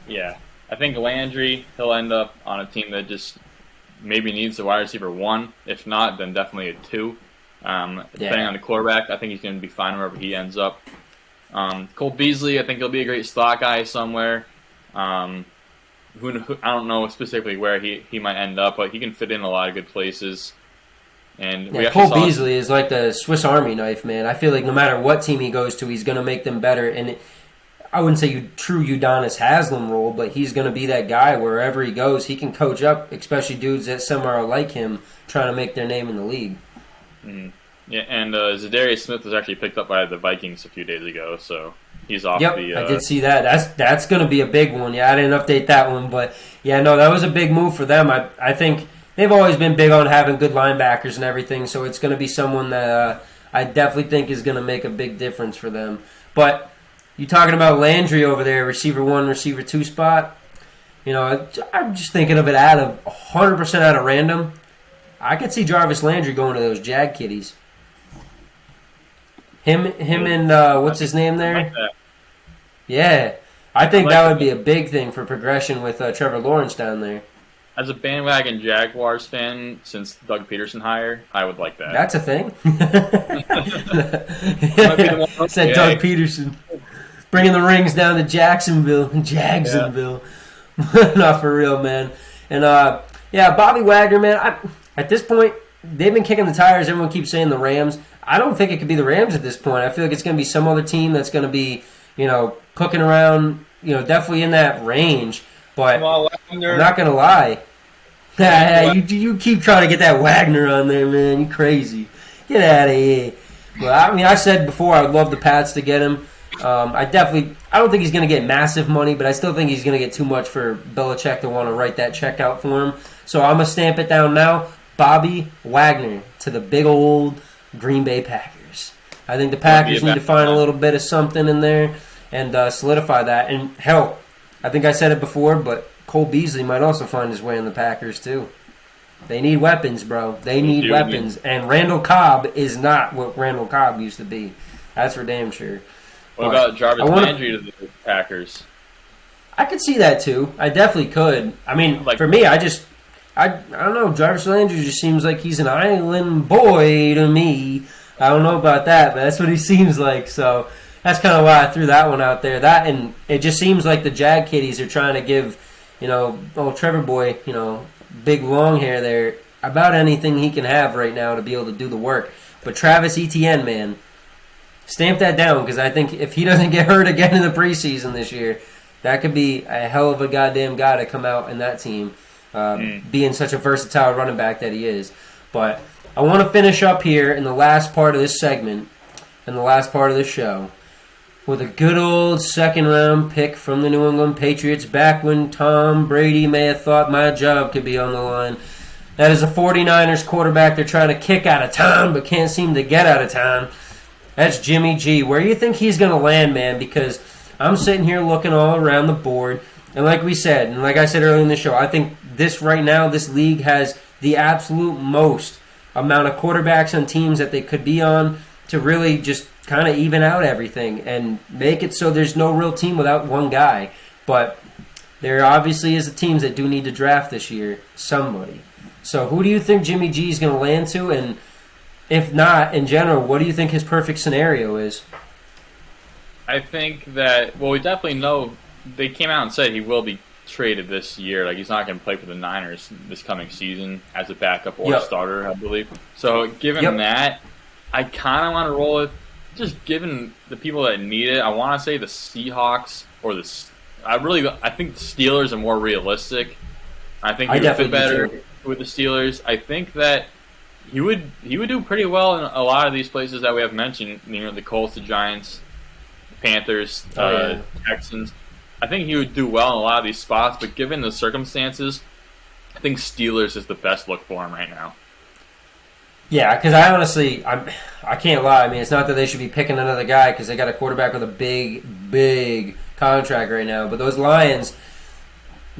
Yeah. I think Landry, he'll end up on a team that just maybe needs a wide receiver 1. If not, then definitely a 2. Depending on the quarterback, I think he's going to be fine wherever he ends up. Cole Beasley, I think he'll be a great slot guy somewhere. I don't know specifically where he might end up, but he can fit in a lot of good places. And
Cole Beasley is like the Swiss Army knife, man. I feel like no matter what team he goes to, he's going to make them better. And I wouldn't say true Udonis Haslam role, but he's going to be that guy wherever he goes. He can coach up, especially dudes that somewhere are like him, trying to make their name in the league.
Mm-hmm. Yeah, and Zadarius Smith was actually picked up by the Vikings a few days ago, so he's off the...
I did see that. That's going to be a big one. Yeah, I didn't update that one, but yeah, no, that was a big move for them. I think they've always been big on having good linebackers and everything, so it's going to be someone that I definitely think is going to make a big difference for them. But you talking about Landry over there, receiver 1, receiver 2 spot, I'm just thinking of it 100% out of random. I could see Jarvis Landry going to those Jag Kitties. Him and what's his name there?
Like that.
Yeah, I think that would be a big thing for progression with Trevor Lawrence down there.
As a bandwagon Jaguars fan, since Doug Peterson hire, I would like that.
That's a thing. Said Doug Peterson. bringing the rings down to Jacksonville. Not for real, man. And Bobby Wagner, man. At this point, they've been kicking the tires. Everyone keeps saying the Rams. I don't think it could be the Rams at this point. I feel like it's going to be some other team that's going to be, cooking around, definitely in that range. But I'm not going to lie. You keep trying to get that Wagner on there, man. You crazy. Get out of here. Well, I said before I would love the Pats to get him. I don't think he's going to get massive money, but I still think he's going to get too much for Belichick to want to write that check out for him. So I'm going to stamp it down now. Bobby Wagner to the big old Green Bay Packers. I think the Packers need to find a little bit of something in there and solidify that. And hell, I think I said it before, but Cole Beasley might also find his way in the Packers too. They need weapons, bro. They need weapons. And Randall Cobb is not what Randall Cobb used to be. That's for damn sure.
What about Jarvis Landry to the Packers?
I could see that too. I definitely could. I mean, for me, I don't know. Jarvis Landry just seems like he's an island boy to me. I don't know about that, but that's what he seems like. So that's kind of why I threw that one out there. That, and it just seems like the Jag Kiddies are trying to give, old Trevor Boy, big long hair there, about anything he can have right now to be able to do the work. But Travis Etienne, man, stamp that down, because I think if he doesn't get hurt again in the preseason this year, that could be a hell of a goddamn guy to come out in that team. Being such a versatile running back that he is. But I want to finish up here in the last part of this segment, in the last part of the show, with a good old second-round pick from the New England Patriots back when Tom Brady may have thought my job could be on the line. That is a 49ers quarterback they're trying to kick out of town but can't seem to get out of town. That's Jimmy G. Where do you think he's going to land, man? Because I'm sitting here looking all around the board, and like we said, and like I said earlier in the show, I think this league has the absolute most amount of quarterbacks on teams that they could be on to really just kind of even out everything and make it so there's no real team without one guy. But there obviously is the teams that do need to draft this year, somebody. So who do you think Jimmy G is going to land to? And if not, in general, what do you think his perfect scenario is?
I think that, we definitely know they came out and said he will be traded this year. Like, he's not going to play for the Niners this coming season as a backup or a starter, I believe. So given that, I kind of want to roll with, just given the people that need it, I want to say the Seahawks or I think the Steelers are more realistic. I think he would fit better with the Steelers. I think that he would do pretty well in a lot of these places that we have mentioned, the Colts, the Giants, the Panthers, Texans. I think he would do well in a lot of these spots, but given the circumstances, I think Steelers is the best look for him right now.
Yeah, because I can't lie. I mean, it's not that they should be picking another guy because they got a quarterback with a big contract right now. But those Lions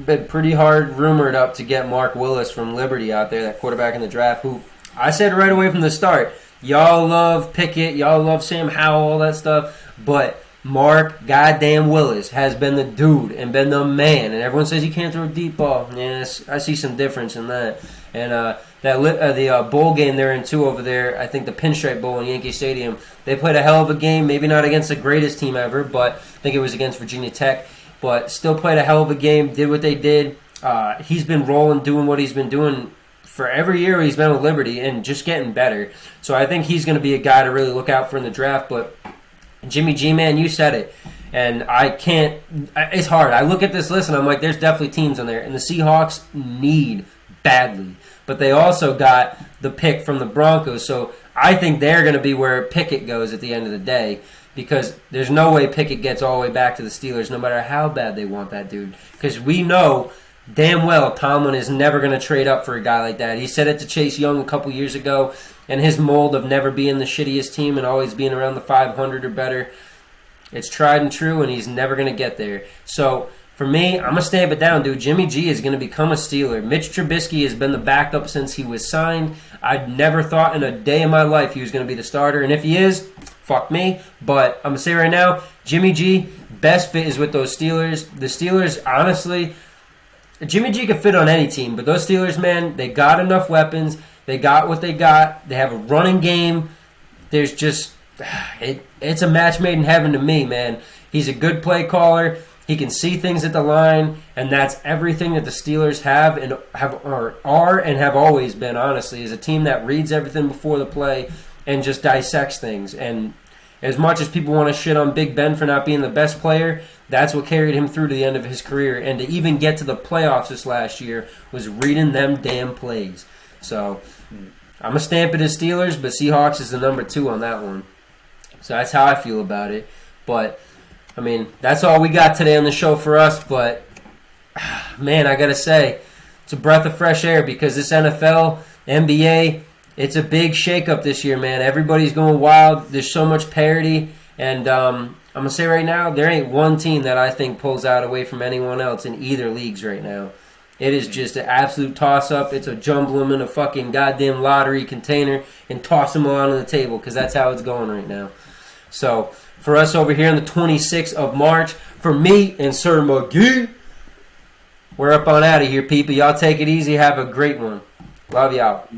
been pretty hard rumored up to get Mark Willis from Liberty out there, that quarterback in the draft, who I said right away from the start, y'all love Pickett, y'all love Sam Howell, all that stuff, but Mark goddamn Willis has been the dude and been the man. And everyone says he can't throw a deep ball. Yes, I see some difference in that. And the bowl game they're in too over there, I think the Pinstripe Bowl in Yankee Stadium, they played a hell of a game. Maybe not against the greatest team ever, but I think it was against Virginia Tech. But still played a hell of a game, did what they did. He's been rolling, doing what he's been doing for every year he's been with Liberty and just getting better. So I think he's going to be a guy to really look out for in the draft. But Jimmy G, man, you said it. And it's hard. I look at this list and I'm like, there's definitely teams in there. And the Seahawks need badly. But they also got the pick from the Broncos. So I think they're going to be where Pickett goes at the end of the day. Because there's no way Pickett gets all the way back to the Steelers, no matter how bad they want that dude. Because we know damn well Tomlin is never going to trade up for a guy like that. He said it to Chase Young a couple years ago, and his mold of never being the shittiest team and always being around the 500 or better, it's tried and true, and he's never going to get there. So for me, I'm going to stamp it down, dude. Jimmy G is going to become a Steeler. Mitch Trubisky has been the backup since he was signed. I'd never thought in a day of my life he was going to be the starter, and if he is, fuck me. But I'm going to say right now, Jimmy G, best fit is with those Steelers. The Steelers, honestly, Jimmy G could fit on any team, but those Steelers, man, they got enough weapons. They got what they got. They have a running game. There's just, it's a match made in heaven to me, man. He's a good play caller. He can see things at the line, and that's everything that the Steelers have and are and have always been, honestly, is a team that reads everything before the play and just dissects things. And as much as people want to shit on Big Ben for not being the best player, that's what carried him through to the end of his career. And to even get to the playoffs this last year was reading them damn plays. So I'm going to stamp it as Steelers, but Seahawks is the number 2 on that one. So that's how I feel about it. But, I mean, that's all we got today on the show for us. But, man, I got to say, it's a breath of fresh air because this NFL, NBA, it's a big shakeup this year, man. Everybody's going wild. There's so much parity. And I'm going to say right now, there ain't one team that I think pulls out away from anyone else in either leagues right now. It is just an absolute toss-up. It's a jumble them in a fucking goddamn lottery container and toss them all on the table because that's how it's going right now. So, for us over here on the 26th of March, for me and Sir Magee, we're up on out of here, people. Y'all take it easy. Have a great one. Love y'all.